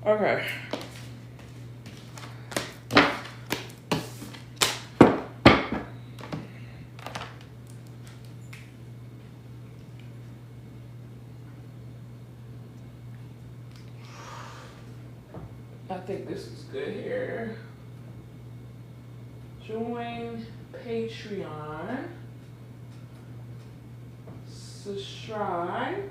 Okay. I think this is good here. Join Patreon. Subscribe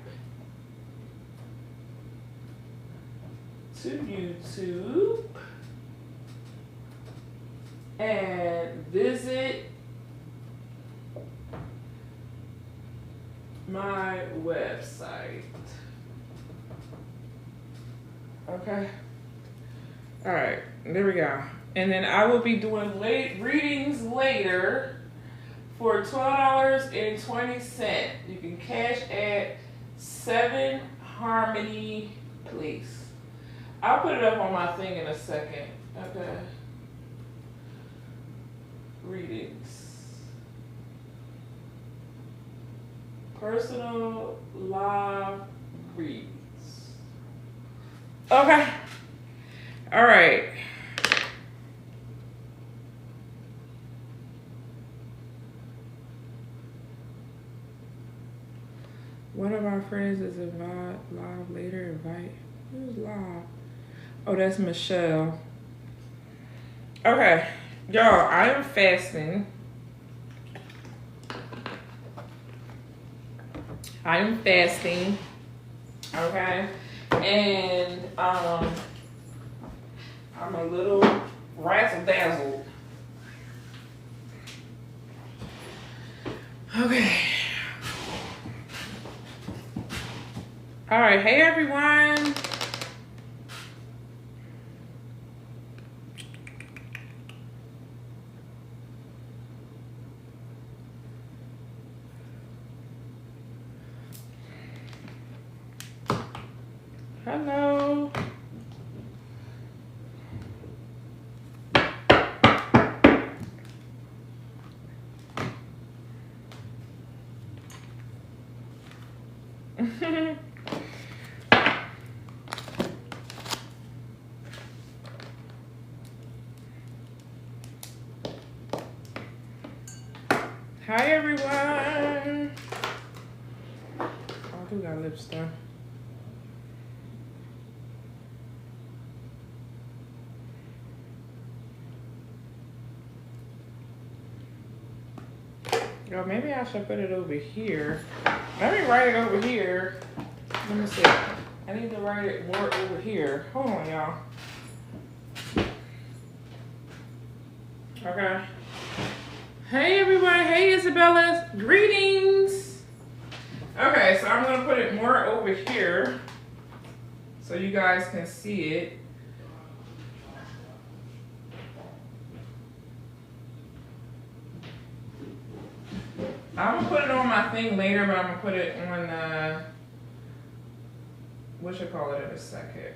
to YouTube. And visit my website. Okay. All right, there we go. And then I will be doing readings later for $12.20. You can cash at 7 Harmony Place. I'll put it up on my thing in a second. Okay. Readings. Personal live reads. Okay. All right. One of our friends is live later. Invite. Who's live? Oh, that's Michelle. Okay. Y'all, I am fasting. I am fasting. Okay. And I'm a little razzle-dazzled. Okay. All right. Hey, everyone. Hello. Hi, everyone. Oh, I do got lip stuff. Yo, maybe I should put it over here. Let me write it over here. Let me see. I need to write it more over here. Hold on, y'all. Okay. Hey, everybody. Hey, Isabella. Greetings. Okay, so I'm going to put it more over here so you guys can see it. I'm going to put it on my thing later, but I'm going to put it on, what you call it in a second.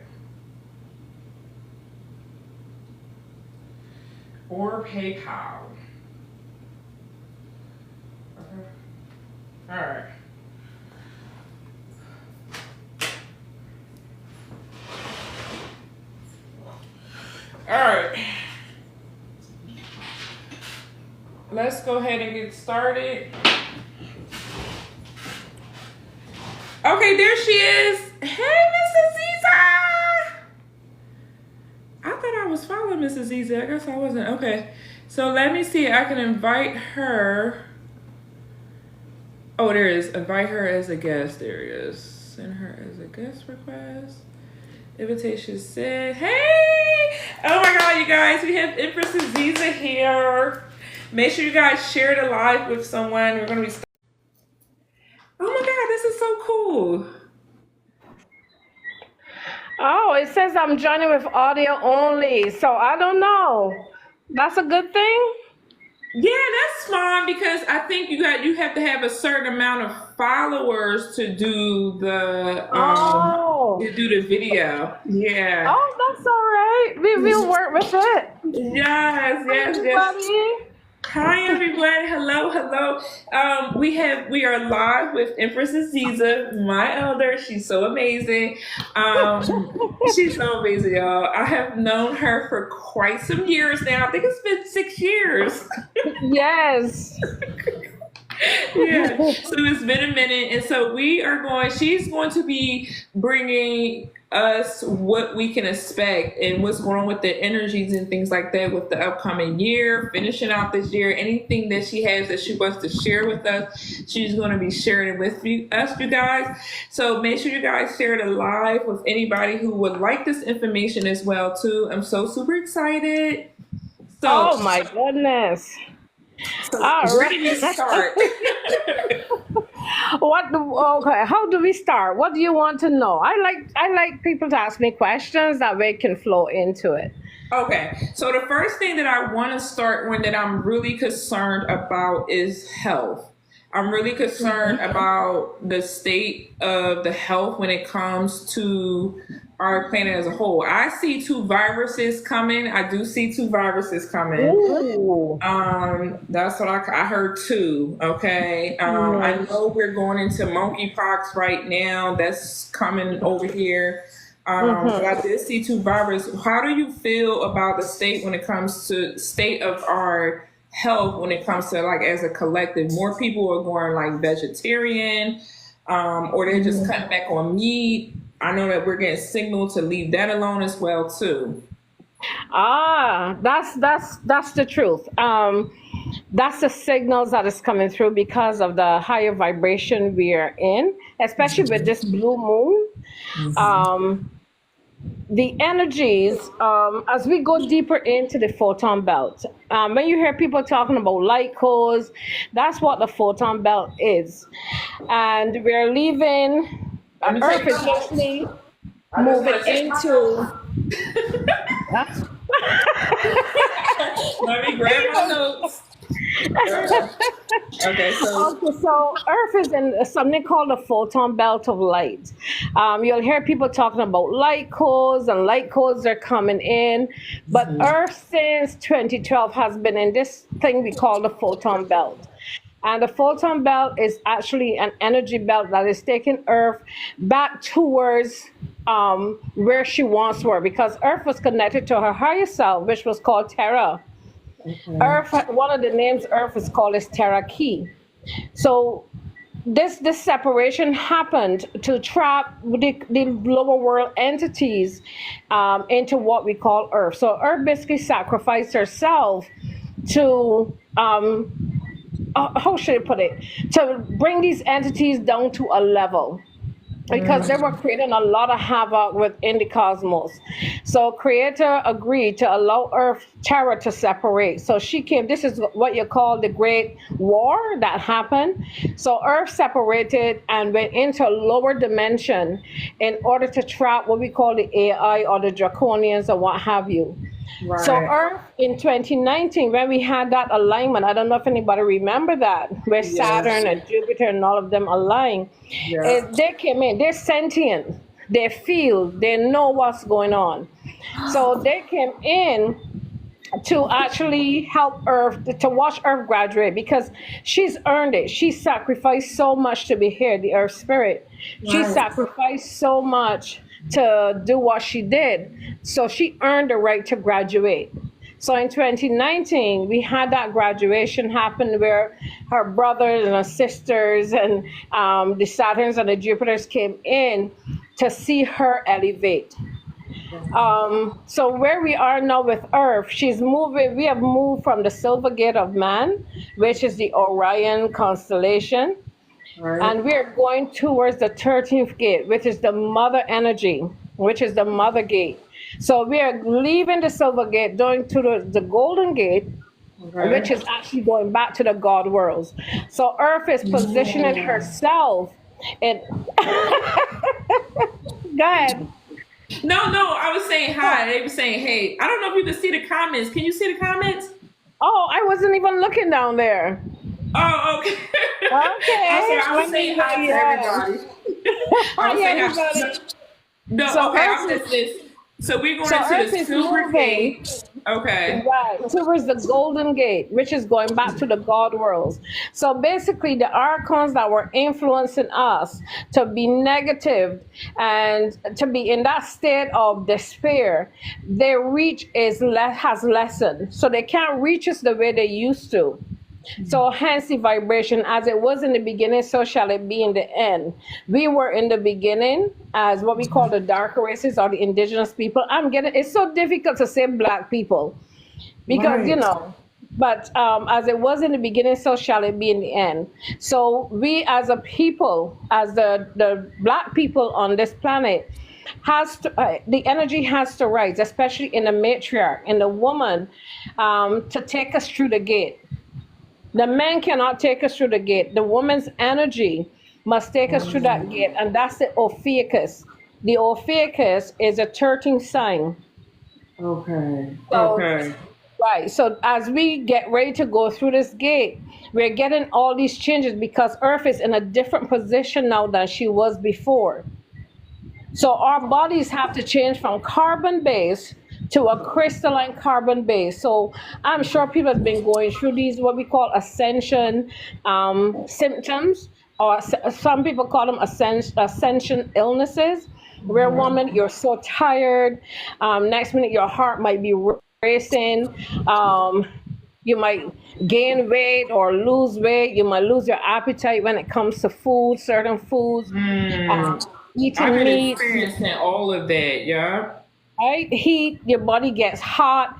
Or PayPal. Okay. All right. All right. Let's go ahead and get started. Okay, there she is. Hey, Mrs. Azia. I thought I was following Mrs. Azia. I guess I wasn't. Okay, so let me see. I can invite her. Oh, there is. Invite her as a guest. There it is. Send her as a guest request. Invitation sent. Hey! Oh my God, you guys. We have Empress Azia here. Make sure you guys share the live with someone. We're going to be... Oh my God, this is so cool. Oh, it says I'm joining with audio only. So I don't know. That's a good thing? Yeah, that's fine because I think you have to have a certain amount of followers to do the video. Yeah. Oh, that's all right. We'll work with it. Yes. Everybody. Hi everyone. Hello, hello. We are live with Empress Azia, my elder. She's so amazing. She's so amazing, y'all. I have known her for quite some years now. I think it's been 6 years. Yes. Yeah. So it's been a minute, and so we are going. She's going to be bringing us what we can expect and what's going on with the energies and things like that with the upcoming year, finishing out this year. Anything that she has that she wants to share with us, she's going to be sharing it with us, you guys. So make sure you guys share it live with anybody who would like this information as well too. I'm so super excited. So, Oh my goodness. so All where do we right. start? Okay, how do we start? What do you want to know? I like people to ask me questions that way can flow into it. Okay, so the first thing that I want to start with that I'm really concerned about is health. I'm really concerned about the state of the health when it comes to our planet as a whole. I see two viruses coming. I do see two viruses coming. Ooh. That's what I heard too. Okay. I Mm. know we're going into monkeypox right now. That's coming over here. But I Mm-hmm. did see two viruses. How do you feel about the state when it comes to state of our health when it comes to like as a collective? More people are going like vegetarian, or they're just cutting back on meat. I know that we're getting signaled to leave that alone as well too. That's the truth. That's the signals that is coming through because of the higher vibration we are in, especially with this blue moon. Um, the energies, as we go deeper into the photon belt, when you hear people talking about light cores, that's what the photon belt is. And we're leaving, Let me Earth take is notes. basically I just moving want to take my notes. into. Huh? Let me grab my notes. Okay, so Okay, so Earth is in something called the photon belt of light. You'll hear people talking about light cores, and light cores are coming in. But Earth since 2012 has been in this thing we call the photon belt. And the photon belt is actually an energy belt that is taking Earth back towards where she once were, because Earth was connected to her higher self, which was called Terra. Earth, one of the names Earth is called is Terra Key. So this separation happened to trap the lower world entities into what we call Earth. So Earth basically sacrificed herself to how should I put it? To bring these entities down to a level, because they were creating a lot of havoc within the cosmos. So Creator agreed to allow Earth Terra to separate. So she came, this is what you call the Great War that happened. So Earth separated and went into a lower dimension in order to trap what we call the AI or the Draconians or what have you. So right. Earth in 2019, when we had that alignment, I don't know if anybody remember that, where Yes. Saturn and Jupiter and all of them align. Yeah. They came in, they're sentient, they feel, they know what's going on. So they came in to actually help Earth, to watch Earth graduate, because she's earned it. She sacrificed so much to be here, the Earth Spirit. She Right. sacrificed so much to do what she did. So she earned the right to graduate. So in 2019, we had that graduation happen where her brothers and her sisters and the Saturns and the Jupiters came in to see her elevate. So where we are now with Earth, she's moving. We have moved from the Silver Gate of Man, which is the Orion constellation, Right. and we're going towards the 13th gate, which is the Mother energy, which is the Mother Gate. So we are leaving the Silver Gate, going to the Golden Gate, Okay. which is actually going back to the God worlds. So Earth is positioning herself in. Go ahead. No, no, I was saying hi. They were saying hey. I don't know if you can see the comments. Can you see the comments? Oh, I wasn't even looking down there. Oh, okay. Okay, I was let saying me. hi to Yeah. everybody. I was Hi, saying hi. everybody. No, So okay, I'll Earth say is this. So we're going so into Earth the is silver moving. gate. Okay. Right, towards the Golden Gate, which is going back to the God worlds. So basically, the archons that were influencing us to be negative and to be in that state of despair, their reach has lessened. So they can't reach us the way they used to. So hence the vibration, as it was in the beginning, so shall it be in the end. We were in the beginning as what we call the darker races or the indigenous people. It's so difficult to say black people because Right. but as it was in the beginning, so shall it be in the end. So we as a people, as the black people on this planet, the energy has to rise, especially in the matriarch, in the woman, to take us through the gate. The man cannot take us through the gate. The woman's energy must take us through that gate, and that's the Ophiuchus. The Ophiuchus is a 13th sign. Okay. So, Okay. right. So as we get ready to go through this gate, we're getting all these changes because Earth is in a different position now than she was before. So our bodies have to change from carbon base to a crystalline carbon base. So I'm sure people have been going through these what we call ascension symptoms, or some people call them ascension illnesses. Where woman, you're so tired. Next minute, your heart might be racing. You might gain weight or lose weight. You might lose your appetite when it comes to food, certain foods. Um, I've eating been meat, experiencing all of that, yeah. right? Heat, your body gets hot,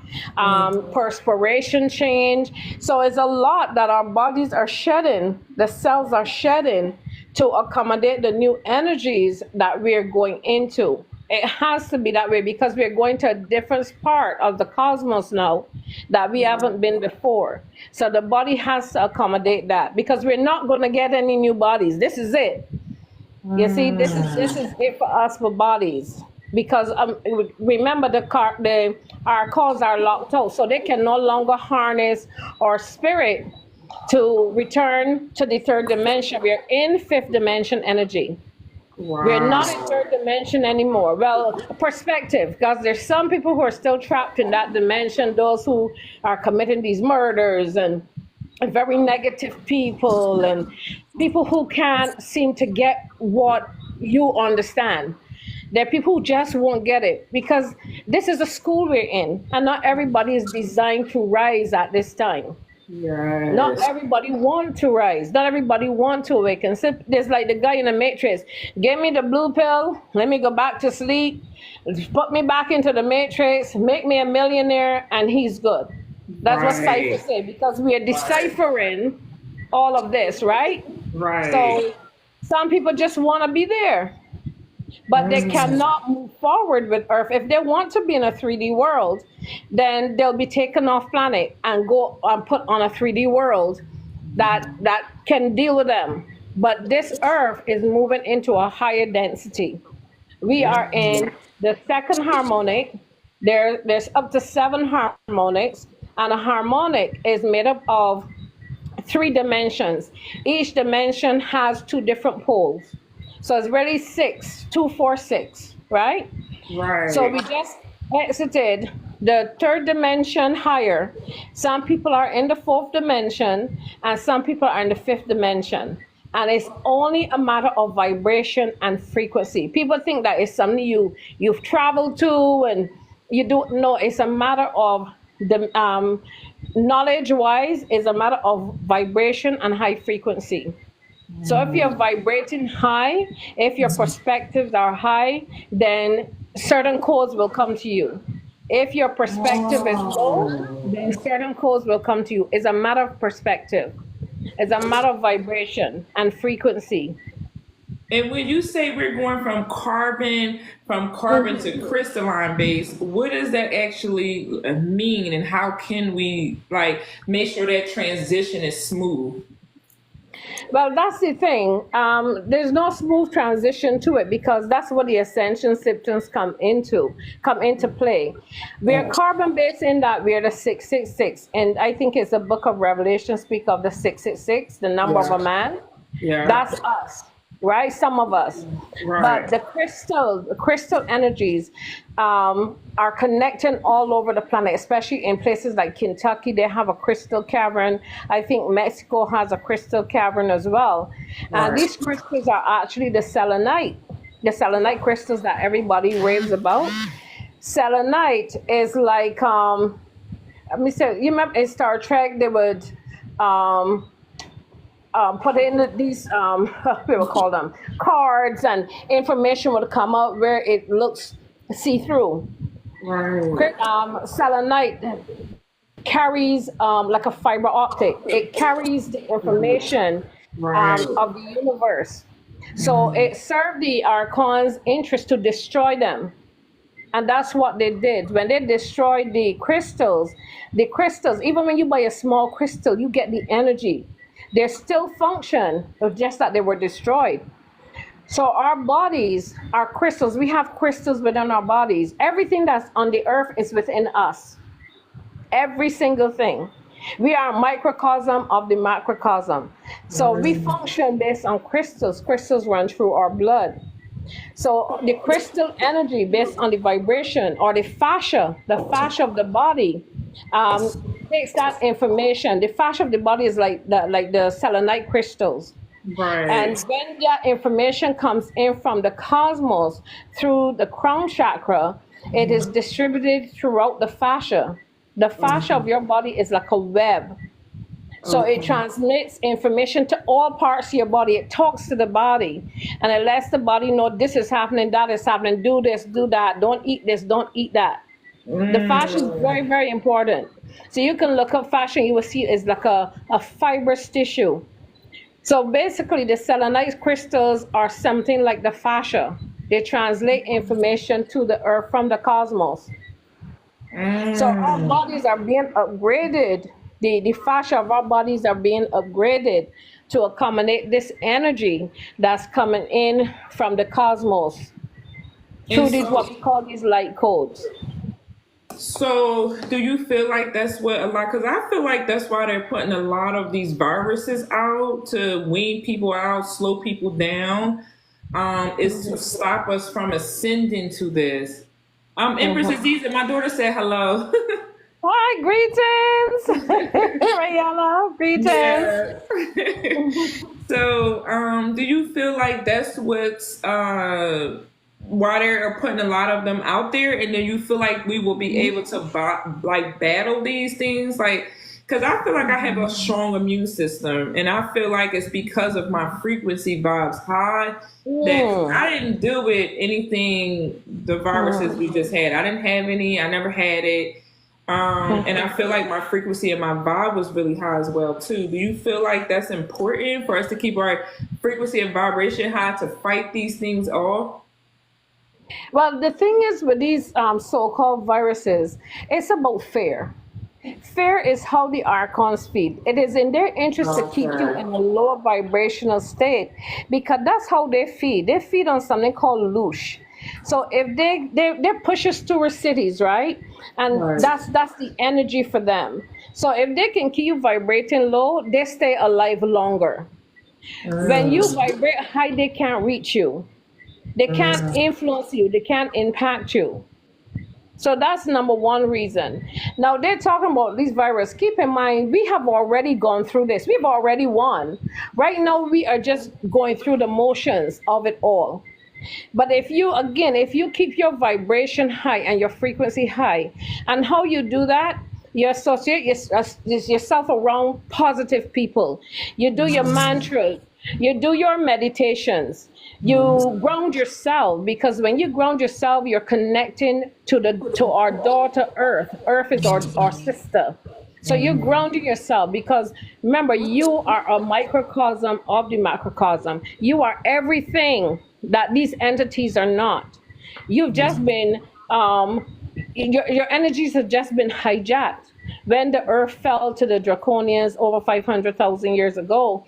perspiration change. So it's a lot that our bodies are shedding, the cells are shedding to accommodate the new energies that we're going into. It has to be that way because we're going to a different part of the cosmos now that we haven't been before. So the body has to accommodate that because we're not going to get any new bodies. This is it. You see, this is it for us for bodies because remember the our calls are locked out, so they can no longer harness our spirit to return to the third dimension. We are in fifth dimension energy. We're not in Wow. third dimension anymore. Well, perspective, because there's some people who are still trapped in that dimension. Those who are committing these murders and very negative people and people who can't seem to get what you understand. There are people who just won't get it because this is a school we're in, and not everybody is designed to rise at this time. Not Yes. everybody want to rise. Not everybody want to awaken. So there's like the guy in the Matrix. Give me the blue pill. Let me go back to sleep. Put me back into the Matrix. Make me a millionaire, and he's good. That's what Right. ciphers say because we are deciphering all of this, right? Right. So some people just want to be there, but they cannot move forward with Earth. If they want to be in a 3D world, then they'll be taken off planet and go and put on a 3D world that can deal with them. But this Earth is moving into a higher density. We are in the second harmonic. There's up to seven harmonics, and a harmonic is made up of three dimensions. Each dimension has two different poles. So it's really six, two, four, six, right? So Right. we just exited the third dimension higher. Some people are in the fourth dimension, and some people are in the fifth dimension. And it's only a matter of vibration and frequency. People think that it's something you've traveled to, and you don't know. It's a matter of the knowledge wise. It's a matter of vibration and high frequency. So if you're vibrating high, if your perspectives are high, then certain codes will come to you. If your perspective is low, then certain codes will come to you. It's a matter of perspective. It's a matter of vibration and frequency. And when you say we're going from carbon to crystalline base, what does that actually mean, and how can we like make sure that transition is smooth? Well, that's the thing. There's no smooth transition to it because that's what the ascension symptoms come into play. We're carbon based in that we're the 666, and I think it's the Book of Revelation speak of the 666, the number of Yeah. a man. Yeah. That's us. right? Some of us. But Right. the crystal energies are connecting all over the planet, especially in places like Kentucky. They have a crystal cavern. I think Mexico has a crystal cavern as well. And Right. these crystals are actually the selenite crystals that everybody raves about. Selenite is like let me say, you remember in Star Trek they would um put in these we will call them cards, and information would come out where it looks see through. Right. Selenite carries like a fiber optic. It carries the information Right. of the universe. So it served the archons' interest to destroy them. And that's what they did. When they destroyed the crystals, even when you buy a small crystal, you get the energy. They still function, it's just that they were destroyed. So our bodies are crystals. We have crystals within our bodies. Everything that's on the earth is within us. Every single thing. We are a microcosm of the macrocosm. So we function based on crystals. Crystals run through our blood. So the crystal energy based on the vibration or the fascia of the body, um, takes that information. The fascia of the body is like the selenite crystals. And Right. when that information comes in from the cosmos through the crown chakra, it is distributed throughout the fascia. The fascia of your body is like a web. So it Okay. transmits information to all parts of your body. It talks to the body and it lets the body know this is happening, that is happening, do this, do that, don't eat this, don't eat that. The fascia is Mm. very, very important. So you can look up fascia and you will see it's like a fibrous tissue. So basically, the selenite crystals are something like the fascia. They translate information to the earth from the cosmos. So our Mm. bodies are being upgraded. The fascia of our bodies are being upgraded to accommodate this energy that's coming in from the cosmos And through these so, what we call these light codes. do you feel like that's what a lot? Because I feel like that's why they're putting a lot of these viruses out to wean people out, slow people down. Is to stop us from ascending to this. Empress Mhm. Aziza, my daughter said hello. Hi, greetings, Rayana, greetings. Yeah. So, do you feel like that's what's why they're putting a lot of them out there, and then you feel like we will be able to like battle these things, like because I feel like I have a strong immune system, and I feel like it's because of my frequency vibes high that Mm, I didn't deal with anything the viruses mm, we just had. I didn't have any. I never had it. And I mhm. feel like my frequency and my vibe was really high as well too. Do you feel like that's important for us to keep our frequency and vibration high to fight these things off? Well, the thing is with these so-called viruses, it's about fear. Fear is how the archons feed. It is in their interest to keep you Okay. in a lower vibrational state because that's how they feed. They feed on something called loosh. So if they push us towards cities, right? And Right. that's the energy for them. So if they can keep you vibrating low, they stay alive longer. When you Mm. vibrate high, they can't reach you. They can't Mm. influence you. They can't impact you. So that's number one reason. Now they're talking about these viruses. Keep in mind, we have already gone through this. We've already won. Right now, we are just going through the motions of it all. But if you keep your vibration high and your frequency high, and how you do that, you associate yourself around positive people. You do your mantras. You do your meditations. You ground yourself because when you ground yourself, you're connecting to our daughter Earth. Earth is our sister. So you're grounding yourself because remember, you are a microcosm of the macrocosm. You are everything that these entities are not. You've just been, your energies have just been hijacked. When the earth fell to the draconians over 500,000 years ago,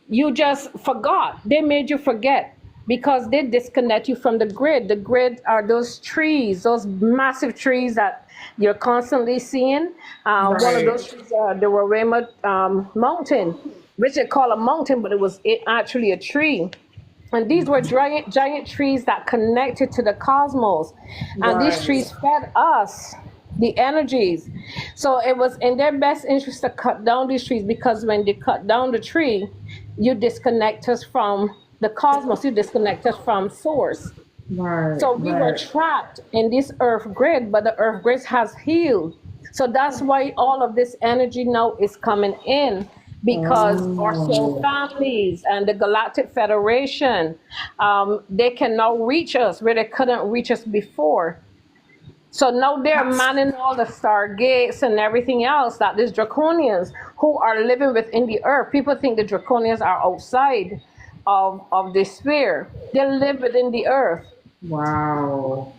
you just forgot. They made you forget because they disconnect you from the grid. The grid are those trees, those massive trees that you're constantly seeing. One of Right. those trees, the Roraima Mountain, which they call a mountain, but it was actually a tree. And these were giant trees that connected to the cosmos. And these Right. trees fed us the energies. So it was in their best interest to cut down these trees, because when they cut down the tree, you disconnect us from the cosmos, you disconnect us from source. Right. So we were Right. trapped in this earth grid, but the earth grid has healed. So that's why all of this energy now is coming in, because our soul Oh. families and the Galactic Federation, they can now reach us where they couldn't reach us before. So now they're manning all the stargates and everything else, that these draconians who are living within the earth. People think the draconians are outside of the sphere. They live within the earth, Wow.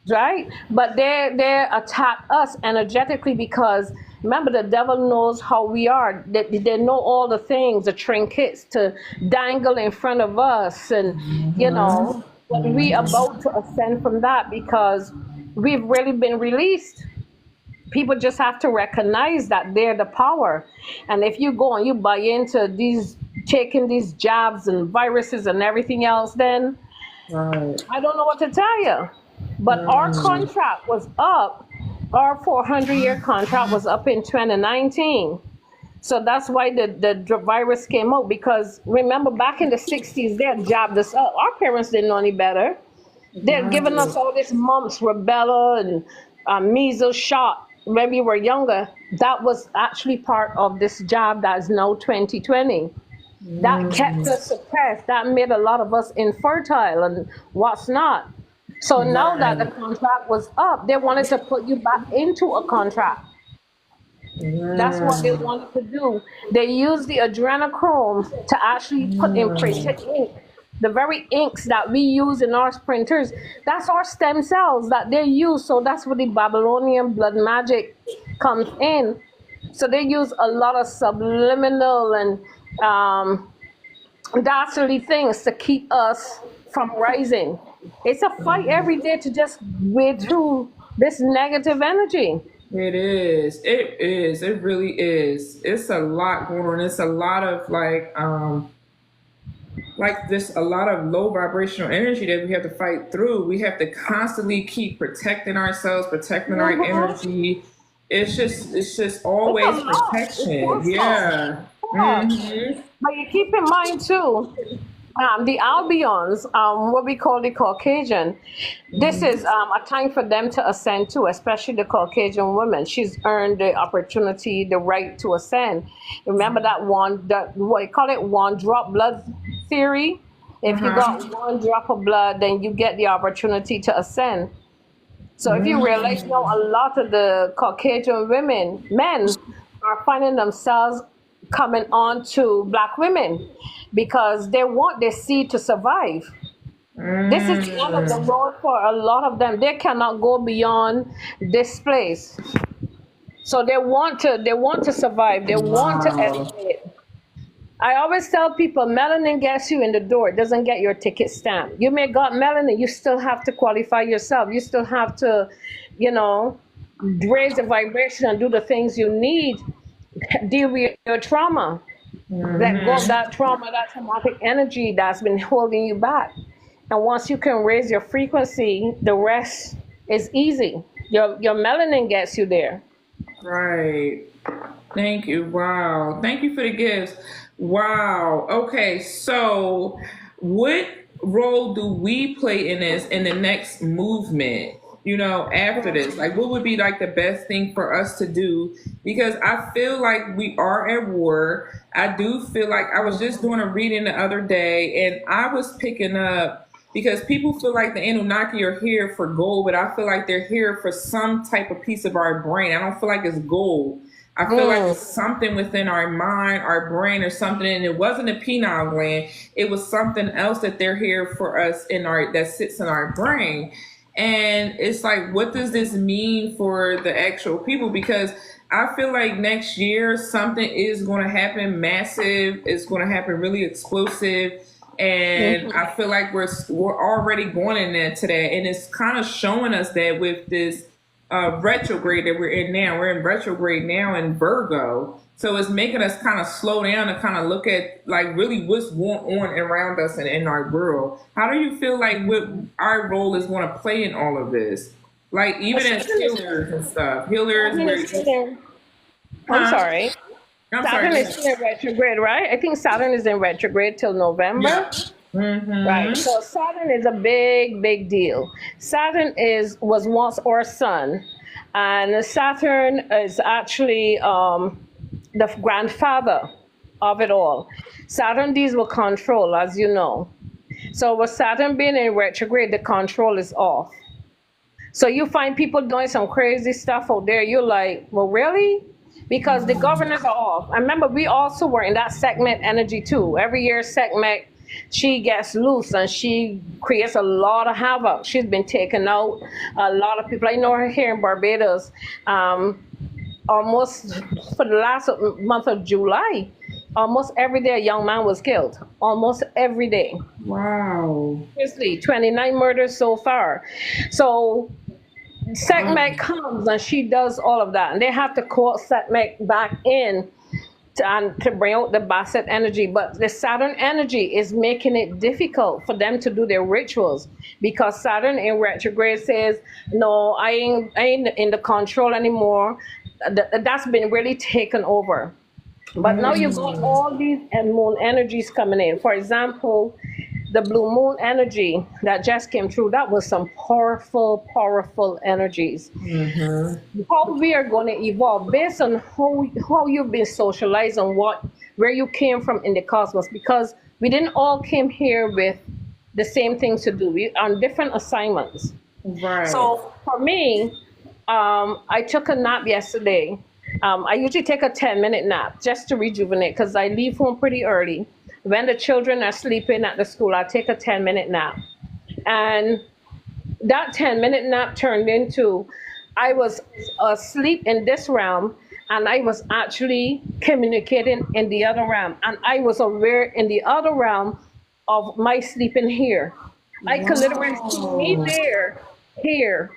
right? But they attack us energetically, because remember, the devil knows how we are. They know all the things, the trinkets to dangle in front of us, and you Mhm. know, but we about to ascend from that, because we've really been released. People just have to recognize that they're the power. And if you go and you buy into these, taking these jabs and viruses and everything else, then Right. I don't know what to tell you. But our Mm. contract was up. Our 400-year contract was up in 2019. So that's why the virus came out. Because remember, back in the 60s, they had jabbed us up. Our parents didn't know any better. They're giving us Right. all this mumps, rubella, and measles shot when we were younger. That was actually part of this jab that is now 2020. That kept Mm. us suppressed. That made a lot of us infertile and what's not. So now that the Right. contract was up, they wanted to put you back into a contract. That's what they Mm. wanted to do. They used the adrenochrome to actually put in Mm. printed ink. The very inks that we use in our printers, that's our stem cells that they use. So that's where the Babylonian blood magic comes in. So they use a lot of subliminal and dastardly things to keep us from rising. It's a fight every day to just wade through this negative energy. It is. It is. It really is. It's a lot going on. It's a lot of like this a lot of low vibrational energy that we have to fight through. We have to constantly keep protecting ourselves, protecting our Mhm. energy. It's just It's a always lot. It's protection. awesome. Yeah. Yeah. Hmm. But you keep in mind too, the Albions, what we call the Caucasian, this is a time for them to ascend too, especially the Caucasian woman. She's earned the opportunity, the right to ascend. Remember that one, that what you call it, one drop blood theory? If you got Uh-huh. one drop of blood, then you get the opportunity to ascend. So if you realize now, a lot of the Caucasian women, men, are finding themselves coming on to black women, because they want their seed to survive. This is the end of the Mm. road for a lot of them. They cannot go beyond this place. So they want to survive. They want to Wow. elevate. I always tell people, melanin gets you in the door. It doesn't get your ticket stamp. You may got melanin, you still have to qualify yourself. You still have to, you know, raise the vibration and do the things you need. Deal with your trauma. Let go of Hmm. that trauma, that traumatic energy that's been holding you back. And once you can raise your frequency, the rest is easy. Your melanin gets you there. Right. Thank you. Wow. Thank you for the gifts. Wow. Okay. So, what role do we play in this in the next movement? After this, like, what would be like the best thing for us to do? Because I feel like we are at war. I do feel like I was just doing a reading the other day, and I was picking up because people feel like the Anunnaki are here for gold, but I feel like they're here for some type of piece of our brain. I don't feel like it's gold. I feel like Mm. it's something within our mind, our brain, or something. And it wasn't a penile gland. It was something else that they're here for us in our that sits in our brain. And it's like, what does this mean for the actual people? Because I feel like next year something is going to happen massive. It's going to happen really explosive, and Mhm. I feel like we're already going in there to that, and it's kind of showing us that with this retrograde that we're in now. We're in retrograde now in Virgo. So it's making us kind of slow down and kind of look at like really what's going on around us and in our world. How do you feel like what our role is going to play in all of this? Like Well, even as healers and stuff. Healers Saturn is where still in- I'm huh? sorry. I'm sorry. Saturn is still in retrograde, right? I think Saturn is in retrograde till November. Yeah. Right. Mm-hmm. So Saturn is a big, big deal. Saturn is was once our sun, and Saturn is actually the grandfather of it all. Saturn deals with control, as you know. So with Saturn being in retrograde, the control is off. So you find people doing some crazy stuff out there. You're like, well, really? Because the governors are off. I remember we also were in that segment energy too. Every year, segment, she gets loose and she creates a lot of havoc. She's been taking out a lot of people. I know her here in Barbados. Almost for the last month of July, almost every day a young man was killed. Almost every day. Wow. Seriously, 29 murders so far. So Wow. Setmek comes and she does all of that, and they have to call Setmek back in to bring out the Basset energy. But the Saturn energy is making it difficult for them to do their rituals because Saturn in retrograde says, "No, I ain't in the control anymore." That's been really taken over. But now you got all these moon energies coming in. For example, the blue moon energy that just came through, that was some powerful, powerful energies. Mm-hmm. How we are going to evolve based on how you've been socialized and where you came from in the cosmos, because we didn't all came here with the same things to do. We on different assignments. Right. So for me, I took a nap yesterday. I usually take a 10-minute nap just to rejuvenate because I leave home pretty early. When the children are sleeping at the school, I take a 10-minute nap. And that 10-minute nap turned into I was asleep in this realm and I was actually communicating in the other realm. And I was aware in the other realm of my sleeping here. I could literally see me Wow. there, here,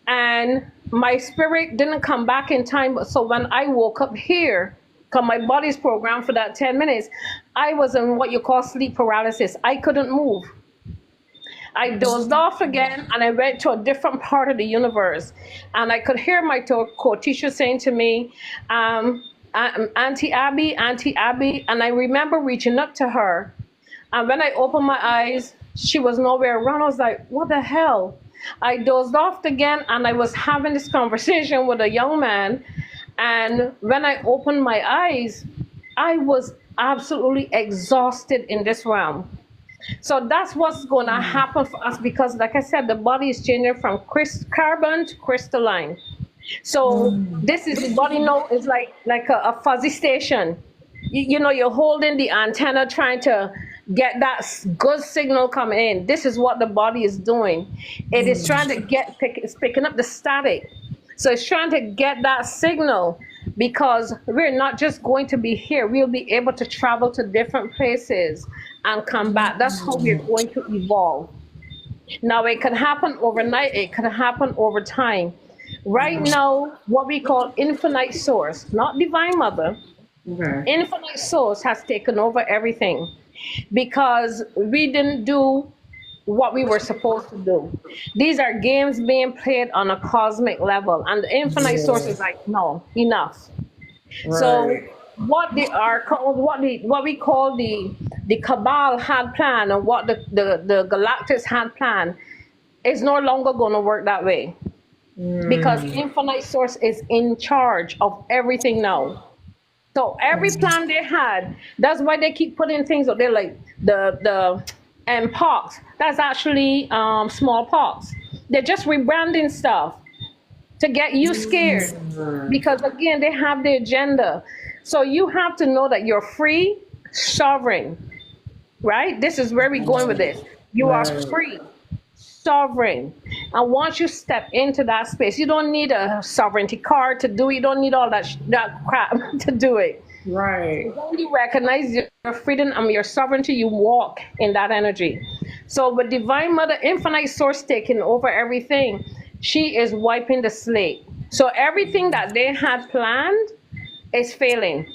and my spirit didn't come back in time. So when I woke up here, because my body's programmed for that 10 minutes, I was in what you call sleep paralysis. I couldn't move. I dozed off again and I went to a different part of the universe. And I could hear my co-teacher saying to me, Auntie Abby. And I remember reaching up to her. And when I opened my eyes, she was nowhere around. I was like, what the hell? I dozed off again and I was having this conversation with a young man. And when I opened my eyes, I was absolutely exhausted in this realm. So that's what's going to happen for us because, like I said, the body is changing from carbon to crystalline. So this is the body now is like a fuzzy station. You know, you're holding the antenna trying to get that good signal coming in. This is what the body is doing. It is trying to it's picking up the static. So it's trying to get that signal because we're not just going to be here. We'll be able to travel to different places and come back. That's how we're going to evolve. Now, it can happen overnight. It can happen over time. Right now, what we call infinite source, not divine mother, Okay. infinite source has taken over everything because we didn't do what we were supposed to do. These are games being played on a cosmic level, and the infinite source Yeah. is like, no, enough. So Right. what we call the cabal had planned and what the galactics had planned is no longer going to work that way because infinite source is in charge of everything now. So every plan they had, that's why they keep putting things up there like the pox. That's actually smallpox. They're just rebranding stuff to get you scared because again they have the agenda. So you have to know that you're free, sovereign, right? This is where we're going with this. You are Right. free, sovereign. And once you step into that space, you don't need a sovereignty card to do it. You don't need all that crap to do it. Right. When you recognize your freedom and your sovereignty, you walk in that energy. So with Divine Mother, Infinite Source taking over everything, She is wiping the slate. So everything that they had planned is failing.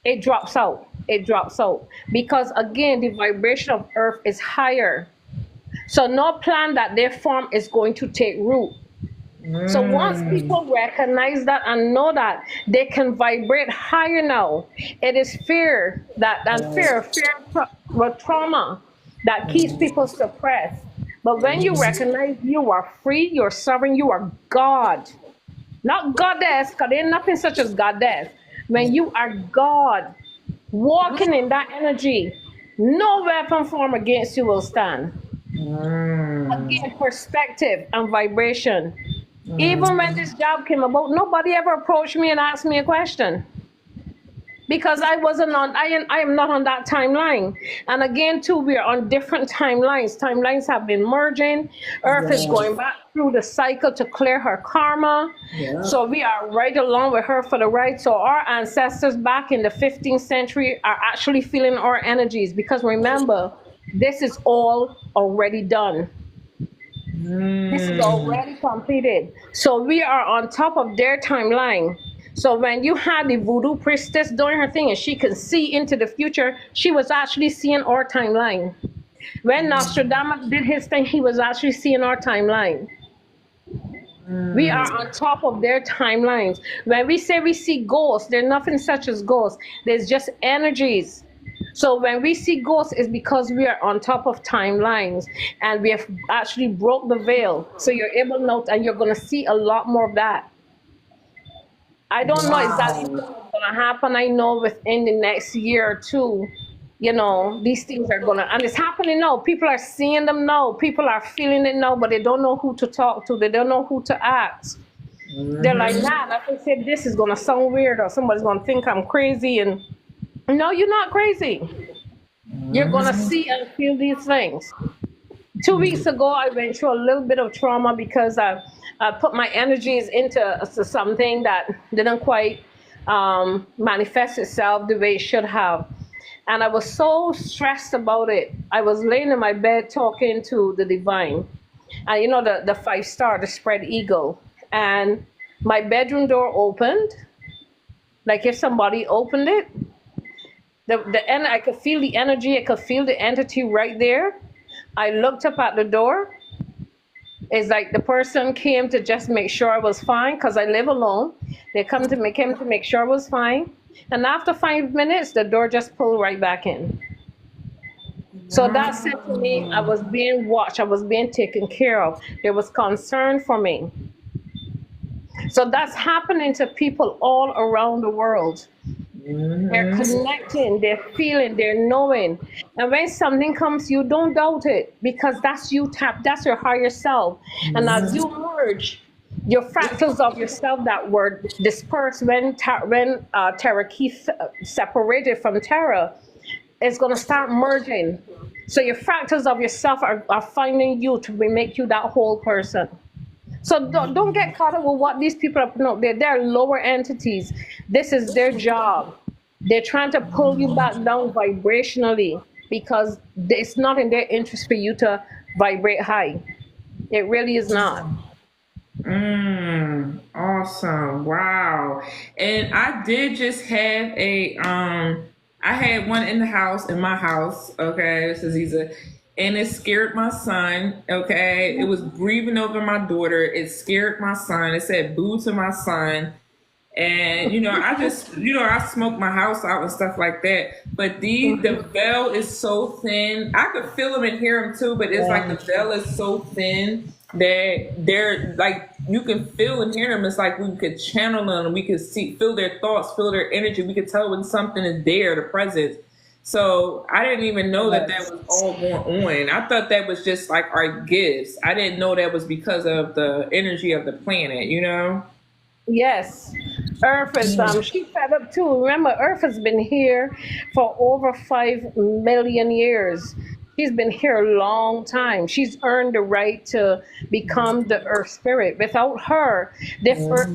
It drops out. It drops out. Because again, the vibration of earth is higher. So no plan that they form is going to take root. So once Mm. people recognize that and know that they can vibrate higher now, it is fear that and with trauma that keeps people suppressed. But when you recognize you are free, you're sovereign, you are God, not goddess, because there's nothing such as goddess. When you are God, walking in that energy, no weapon formed against you will stand. Mm. Again, perspective and vibration. Even when Mm. this job came about, nobody ever approached me and asked me a question because I wasn't on. I am not on that timeline. And again, too, we are on different timelines. Timelines have been merging. Earth is going Yes. back through the cycle to clear her karma. Yep. So we are right along with her for the ride. So our ancestors back in the 15th century are actually feeling our energies because remember, this is all already done. This is Mm. already completed. So we are on top of their timeline. So when you had the voodoo priestess doing her thing and she can see into the future, she was actually seeing our timeline. When Nostradamus did his thing, he was actually seeing our timeline. We are Mm. on top of their timelines. When we say we see ghosts, there's nothing such as ghosts. There's just energies. So when we see ghosts, it's because we are on top of timelines and we have actually broke the veil. So you're able to note and you're going to see a lot more of that. I don't know exactly Wow. what's going to happen. I know within the next year or two, these things are going to, and it's happening now. People are seeing them now. People are feeling it now, but they don't know who to talk to. They don't know who to ask. They're like, Mm-hmm. nah, like I said, this is going to sound weird or somebody's going to think I'm crazy. And no, you're not crazy. You're going to Mm-hmm. see and feel these things. 2 weeks ago, I went through a little bit of trauma because I put my energies into something that didn't quite manifest itself the way it should have. And I was so stressed about it. I was laying in my bed talking to the divine. And the 5 star, the spread eagle. And my bedroom door opened, like if somebody opened it. I could feel the energy, I could feel the entity right there. I looked up at the door. It's like the person came to just make sure I was fine because I live alone. They came to make sure I was fine. And after 5 minutes, the door just pulled right back in. So that said to me, I was being watched, I was being taken care of. There was concern for me. So that's happening to people all around the world. They're Mm-hmm. connecting, they're feeling, they're knowing. And when something comes, you don't doubt it because that's your higher self. And as you merge your fractals of yourself that were dispersed when Terra Keith separated from Terra, it's going to start merging. So your fractals of yourself are finding you to make you that whole person. So don't get caught up with what these people are putting out there. They're lower entities. This is their job. They're trying to pull you back down vibrationally because it's not in their interest for you to vibrate high. It really is not. Awesome. Wow. And I did just have I had one in the house, in my house, okay, this is easy. And it scared my son, okay. It was breathing over my daughter. It scared my son. It said boo to my son. And I just I smoke my house out and stuff like that. But the veil is so thin. I could feel them and hear them too, but it's like the veil is so thin that they're like you can feel and hear them. It's like we could channel them, we could feel their thoughts, feel their energy. We could tell when something is there, the presence. So I didn't even know that that was all going on. I thought that was just like our gifts. I didn't know that was because of the energy of the planet. Yes. Earth is she's fed up too. Remember, Earth has been here for over 5 million years. She's been here a long time. She's earned the right to become the Earth Spirit. Without her, this Earth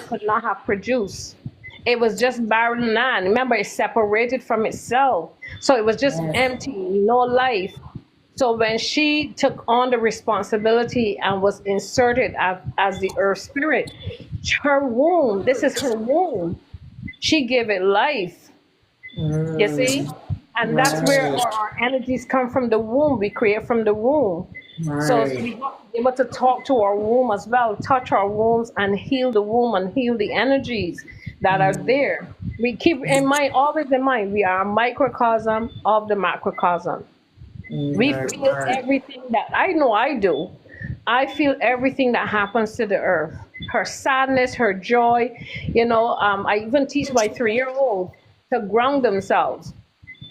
could not have produced. It was just barren land. Remember, it separated from itself, so it was just empty, no life. So when she took on the responsibility and was inserted as the earth spirit, her womb, this is her womb, she gave it life. You see? Mm, And that's where right, our energies come from, the womb. We create from the womb. So we right. have to be able to talk to our womb as well, touch our wombs and heal the womb and heal the energies that are there. We keep in mind, always in mind, we are a microcosm of the macrocosm. We Right, feel right. everything that I know I do. I feel everything that happens to the earth. Her sadness, her joy. I even teach my 3-year-old to ground themselves.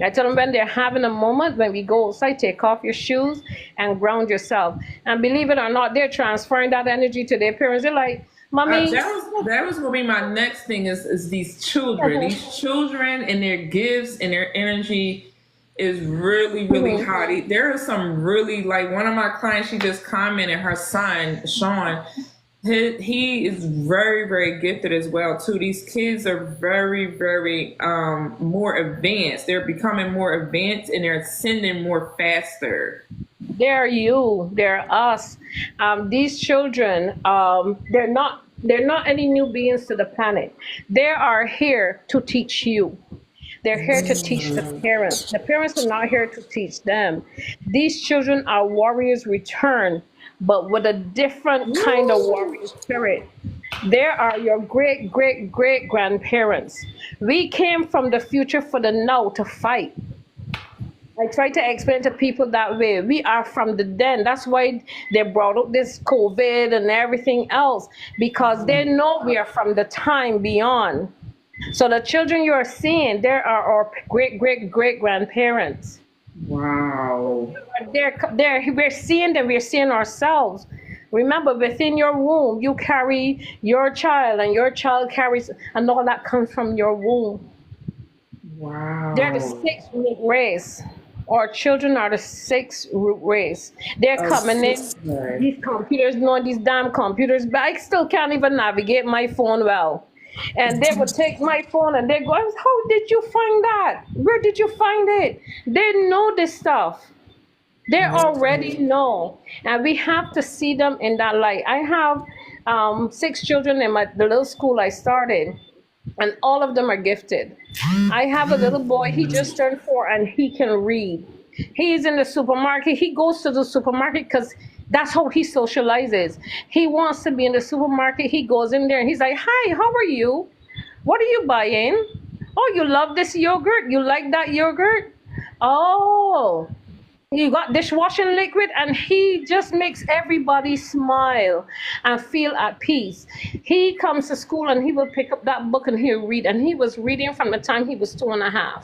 I tell them when they're having a moment, when we go outside, take off your shoes and ground yourself. And believe it or not, they're transferring that energy to their parents. They're like, Mommy, That was gonna be my next thing is these children. These children and their gifts and their energy is really, really mhm. hot. There are some really, like, one of my clients, she just commented, her son, Sean, he is very, very gifted as well too. These kids are very, very more advanced. They're becoming more advanced and they're ascending more faster. They're you, they're us. These children, they're not any new beings to the planet. They are here to teach you. They're here to teach the parents. The parents are not here to teach them. These children are warriors return, but with a different kind of warrior spirit. They are your great, great, great grandparents. We came from the future for the now to fight. I try to explain to people that way. We are from the den. That's why they brought up this COVID and everything else, because they know we are from the time beyond. So the children you are seeing, there are our great, great, great grandparents. Wow. We're seeing them, we're seeing ourselves. Remember, within your womb, you carry your child, and your child carries, and all that comes from your womb. They're the Wow. sixth root race. Our children are the sixth root race. They're A coming in. sister. These computers, knowing these damn computers, but I still can't even navigate my phone well. And they would take my phone and they go, How did you find that? Where did you find it? They know this stuff. They already know. And we have to see them in that light. I have 6 children in the little school I started, and all of them are gifted. I have a little boy, he just turned 4 and he can read. He's in the supermarket. He goes to the supermarket because that's how he socializes. He wants to be in the supermarket. He goes in there and he's like, Hi, how are you? What are you buying? Oh, you love this yogurt? You like that yogurt? Oh, you got dishwashing liquid, and he just makes everybody smile and feel at peace. He comes to school and he will pick up that book and he'll read, and he was reading from the time he was 2.5.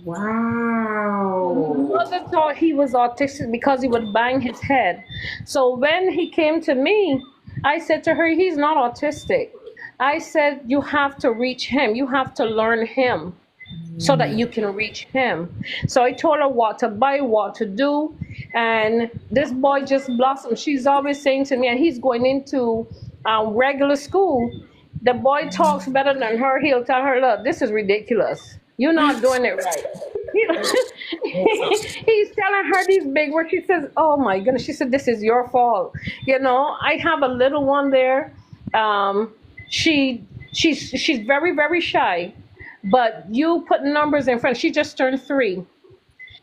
Wow. Mother thought he was autistic because he would bang his head. So when he came to me, I said to her, He's not autistic. I said, You have to reach him, you have to learn him so that you can reach him. So I told her what to buy, what to do. And this boy just blossomed. She's always saying to me, and he's going into regular school. The boy talks better than her. He'll tell her, Look, this is ridiculous. You're not doing it right. He's telling her these big words. She says, Oh my goodness. She said, This is your fault. I have a little one there. Um, she's very, very shy, but you put numbers in front. She just turned 3.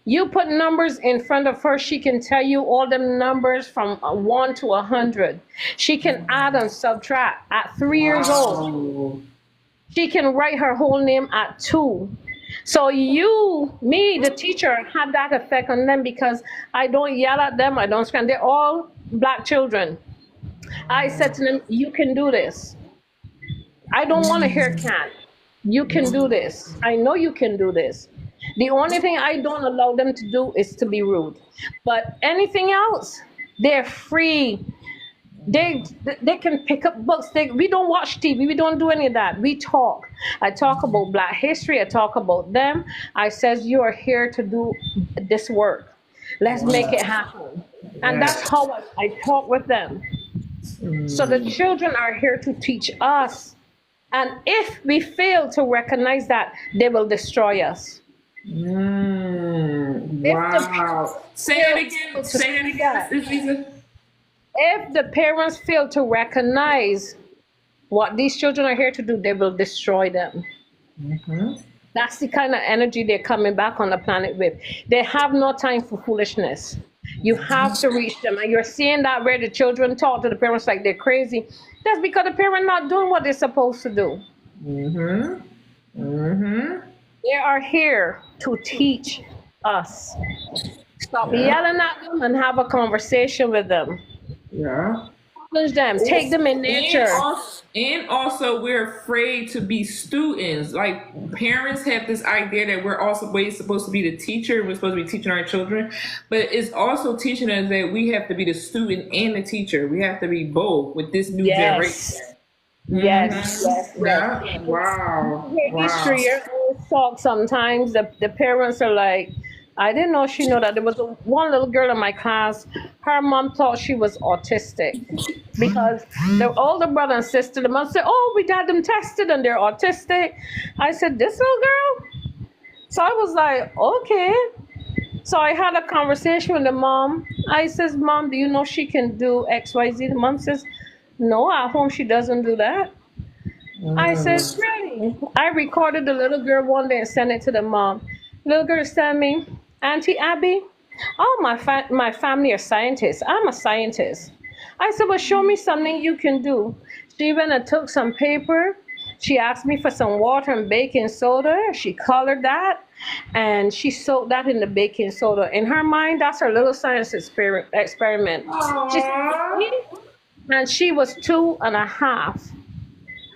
You put numbers in front of her, she can tell you all them numbers from 1 to 100. She can add and subtract at 3 years old. Wow. She can write her whole name at 2. So the teacher, had that effect on them because I don't yell at them, I don't scream. They're all black children. I said to them, You can do this. I don't want to hear can. You can do this. I know you can do this. The only thing I don't allow them to do is to be rude. But anything else, they're free. They can pick up books. We don't watch TV. We don't do any of that. We talk. I talk about Black history. I talk about them. I says you are here to do this work. Let's make it happen. And that's Yes. how I talk with them. So the children are here to teach us. And if we fail to recognize that, they will destroy us. If the Wow. parents Say that again. fail to Say that see again, that, Miss Lisa. if the parents fail to recognize what these children are here to do, they will destroy them. Mm-hmm. That's the kind of energy they're coming back on the planet with. They have no time for foolishness. You have to reach them. And you're seeing that where the children talk to the parents like they're crazy. That's because the parent not doing what they're supposed to do. Mm-hmm. Mm-hmm. They are here to teach us. Stop Yeah. yelling at them and have a conversation with them. Yeah. Challenge them. Take them in nature. And also we're afraid to be students. Like parents have this idea that we're also supposed to be the teacher. We're supposed to be teaching our children, but it's also teaching us that we have to be the student and the teacher. We have to be both with this new generation. Yes. Yes, yes, Mm-hmm. yes. Yeah. Wow. These Wow. 3 year olds talk sometimes. The parents are like, I didn't know she know that. There was one little girl in my class. Her mom thought she was autistic because the older brother and sister, the mom said, "Oh, we got them tested and they're autistic." I said, "This little girl." So I was like, "Okay." So I had a conversation with the mom. I says, "Mom, do you know she can do X, Y, Z?" The mom says, "No, at home she doesn't do that." I said, Mm. "Really?" I recorded the little girl one day and sent it to the mom. Little girl sent me, "Auntie Abby, all my family are scientists. I'm a scientist." I said, "Well, show me something you can do." She went and took some paper. She asked me for some water and baking soda. She colored that and she soaked that in the baking soda. In her mind, that's her little science experiment. She said, Aww. "Really?" And she was 2.5.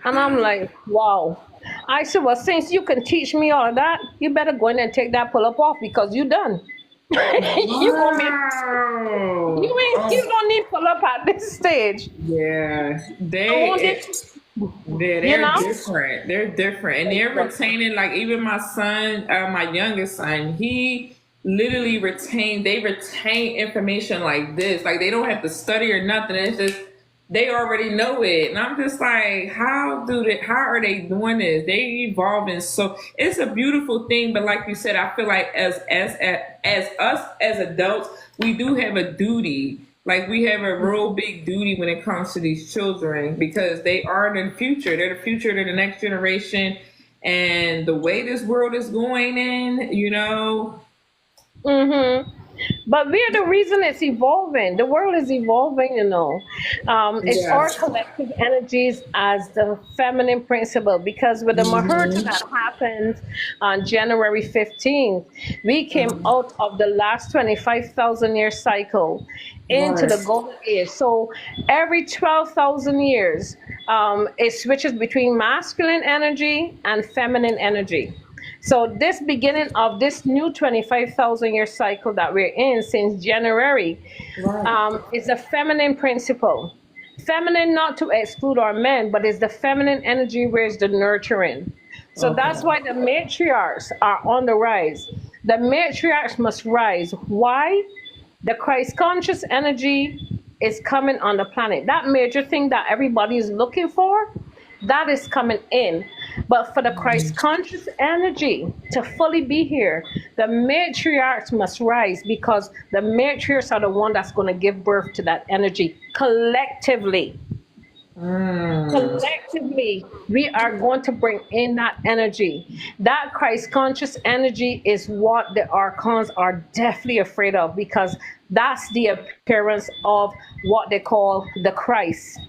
And I'm like, wow. I said, well, since you can teach me all of that, you better go in and take that pull up off because you done. You gonna be Wow. you don't need pull up at this stage. Yeah, I want it, you they're know? different. They're different, and they're retaining. Like even my son, my youngest son, he literally retained. They retain information like this. Like they don't have to study or nothing. It's just they already know it, and I'm just like, how do they? How are they doing this? They evolving. So it's a beautiful thing. But like you said, I feel like as us as adults, we do have a duty. Like we have a real big duty when it comes to these children because they are the future. They're the future. They're the next generation. And the way this world is going in, Mm-hmm. But we're the reason it's evolving. The world is evolving, you know. It's our yes. collective energies as the feminine principle. Because with the Muhurta that happened on January 15th, we came out of the last 25,000 year cycle into the Right. golden age. So every 12,000 years, it switches between masculine energy and feminine energy. So this beginning of this new 25,000 year cycle that we're in since January Right. is a feminine principle. Feminine not to exclude our men, but it's the feminine energy where it's the nurturing. So that's Okay. why the matriarchs are on the rise. The matriarchs must rise. Why? The Christ conscious energy is coming on the planet. That major thing that everybody is looking for, that is coming in. But for the Christ conscious energy to fully be here, the matriarchs must rise because the matriarchs are the one that's going to give birth to that energy collectively. Mm. Collectively, we are going to bring in that energy. That Christ conscious energy is what the archons are definitely afraid of because that's the appearance of what they call the Christ.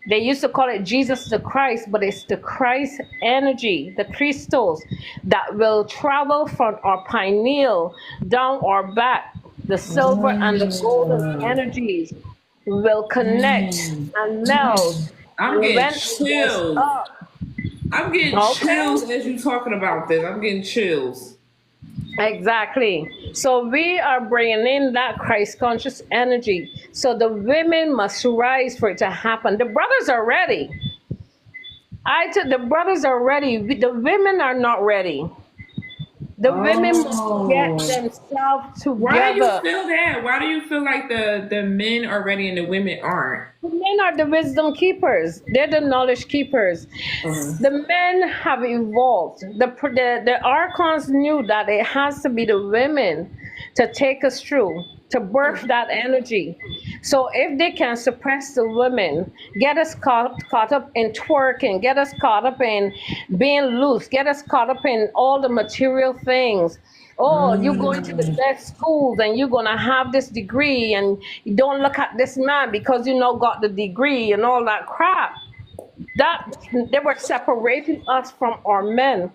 They used to call it Jesus the Christ, but it's the Christ energy, the crystals that will travel from our pineal down our back. The silver and the golden energies will connect and meld. I'm And getting when it goes chills. up, I'm getting okay? chills as you talking about this. I'm getting chills. Exactly. So we are bringing in that Christ conscious energy. So the women must rise for it to happen. The brothers are ready. The brothers are ready. The women are not ready. The women must get Oh. themselves Why do you together. feel that? Why do you feel like the men are ready and the women aren't? The men are the wisdom keepers. They're the knowledge keepers. Uh-huh. The men have evolved. The archons knew that it has to be the women to take us through, to birth that energy. So if they can suppress the women, get us caught up in twerking, get us caught up in being loose, get us caught up in all the material things. Oh, you going to the Mm. best schools and you're gonna have this degree, and you don't look at this man because you know got the degree and all that crap. That they were separating us from our men.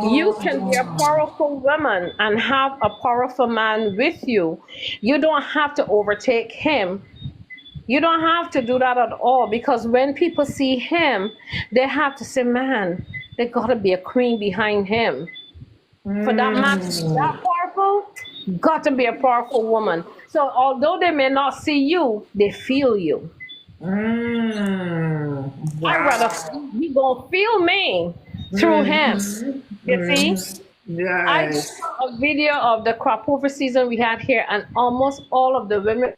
You can be a Oh. powerful woman and have a powerful man with you. You don't have to overtake him. You don't have to do that at all, because when people see him, they have to say, man, there gotta be a queen behind him. For that man to be Mm. that powerful, got to be a powerful woman. So although they may not see you, they feel you. Mm. I rather Wow. you gonna feel me through him. Mhm. You see, Mhm. I just Yes. saw a video of the crop over season we had here, and almost all of the women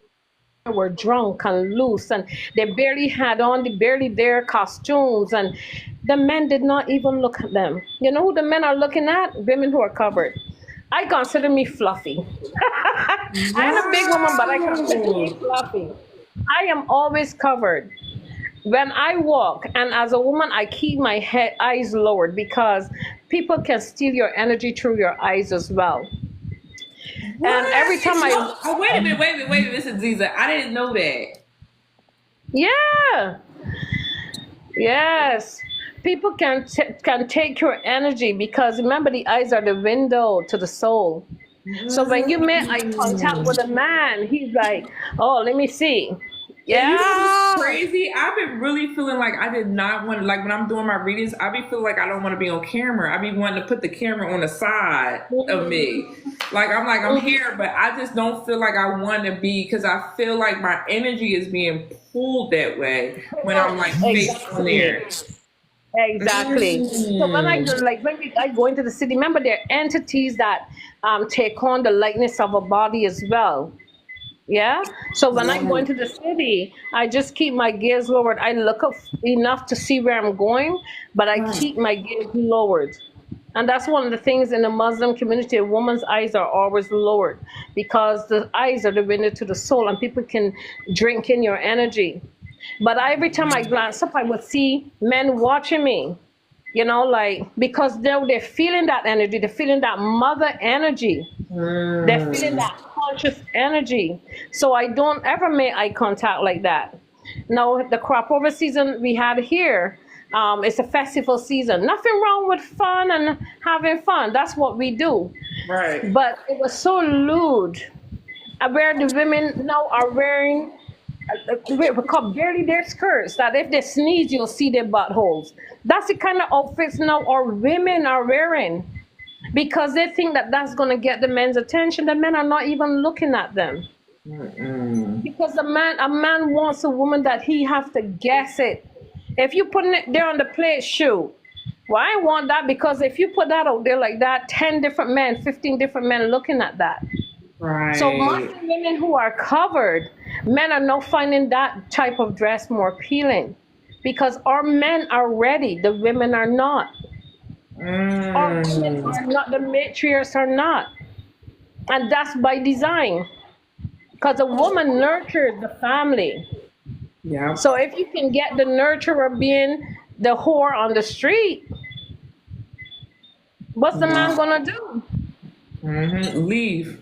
were drunk and loose, and they barely had on the barely their costumes, and the men did not even look at them. You know who the men are looking at? Women who are covered. I consider me fluffy. I am a big woman, but I consider me Wow. fluffy. I am always covered when I walk, and as a woman, I keep my head eyes lowered because people can steal your energy through your eyes as well. And every What? time I, Oh, wait a minute, wait a minute, wait a minute, Mrs. Ziza. I didn't know that. yeah, yes, people can take your energy, because remember the eyes are the window to the soul. So when you make eye contact with Mm. a man, he's like, "Oh, let me see." And you know what's Yeah, crazy? I've been really feeling like I did not want to, like when I'm doing my readings, I be feeling like I don't want to be on camera. I be wanting to put the camera on the side of me. Like I'm here, but I just don't feel like I want to be, because I feel like my energy is being pulled that way when I'm like face on exactly. there. Exactly. So when I go, Mm. like I go into the city, remember there are entities that take on the likeness of a body as well. Yeah. So when I go Right. into the city, I just keep my gaze lowered. I look up enough to see where I'm going, but I Right. keep my gaze lowered. And that's one of the things in the Muslim community. A woman's eyes are always lowered, because the eyes are the window to the soul, and people can drink in your energy. But every time I glance up, I would see men watching me, like, because they're feeling that energy, they're feeling that mother energy, they're feeling Mm. that conscious energy. So I don't ever make eye contact like that. Now, the crop over season we had here, it's a festival season. Nothing wrong with fun and having fun. That's what we do. Right. But it was so lewd, where the women now are wearing barely their skirts, that if they sneeze you'll see their buttholes. That's the kind of outfits now our women are wearing, because they think that that's going to get the men's attention. The men are not even looking at them, Mm-mm. because a man wants a woman that he has to guess it. If you putting it there on the plate, shoot. Well, I want that, because if you put that out there like that, 10 different men, 15 different men looking at that. So Right. Muslim women who are covered, men are now finding that type of dress more appealing, because our men are ready, the women are not. Our women Mm. are not, the matriarchs are not. And that's by design, because a woman nurtures the family. Yep. So if you can get the nurturer being the whore on the street, what's the man Wow. gonna do? Leave.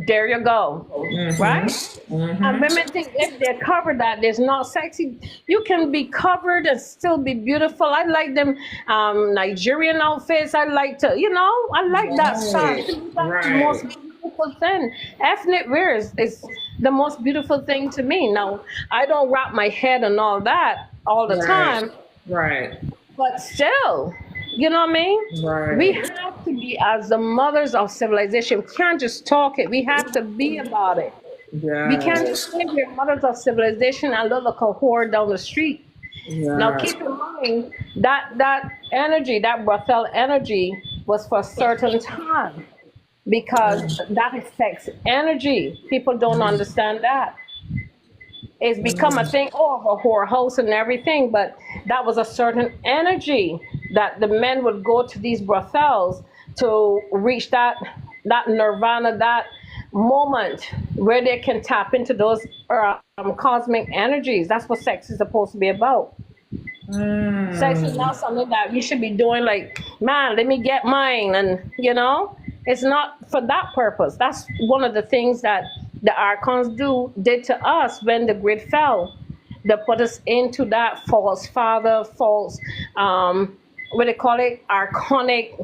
There you go. Right? And Mm-hmm. women think if they're covered that there's not sexy. You can be covered and still be beautiful. I like them Nigerian outfits. I like that style. Right. To me, that's the most Right. beautiful thing. Ethnic wear is the most beautiful thing to me. Now, I don't wrap my head and all that all the Right. time, Right. but still, you know what I mean? We Right. have to be, as the mothers of civilization. We can't just talk it. We have to be about it. We can't just Yes. say we're mothers of civilization and look like a whore down the street. Now, keep Yes. in mind that energy, that brothel energy, was for a certain time because that affects energy. People don't understand that. It's become a thing, oh, a whorehouse and everything, but that was a certain energy that the men would go to these brothels to reach that nirvana, that moment where they can tap into those cosmic energies. That's what sex is supposed to be about. Sex is not something that we should be doing like, man, let me get mine. And, it's not for that purpose. That's one of the things that the archons did to us when the grid fell. They put us into that false father, false, what they call it, archonic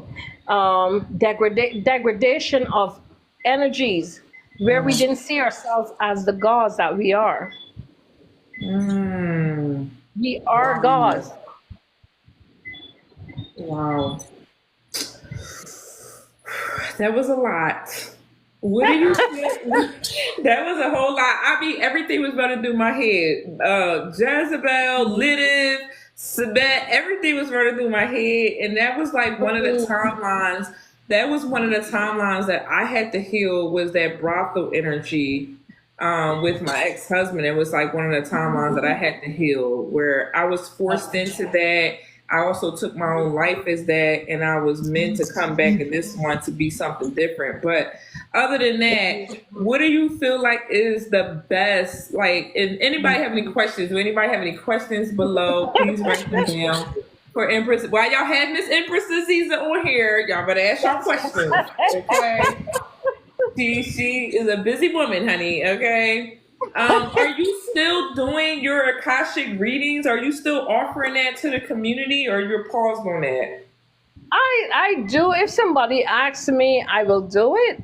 degradation of energies where we didn't see ourselves as the gods that we are. We are gods. Wow. That was a lot. What do you think? That was a whole lot. I mean, everything was running through my head. Jezebel, Lilith, Sabet, everything was running through my head. And that was like one of the timelines. That was one of the timelines that I had to heal, was that brothel energy with my ex-husband. It was like one of the timelines that I had to heal, where I was forced into that. I also took my own life as that, and I was meant to come back in this one to be something different. But other than that, what do you feel like is the best? Like, if anybody have any questions, do anybody have any questions below? Please write them down for Empress. While y'all had Miss Empress Azia on here, y'all better ask y'all questions. Okay. She is a busy woman, honey. Okay. Are you still doing your Akashic readings? Are you still offering that to the community, or you're paused on that? I do. If somebody asks me, I will do it.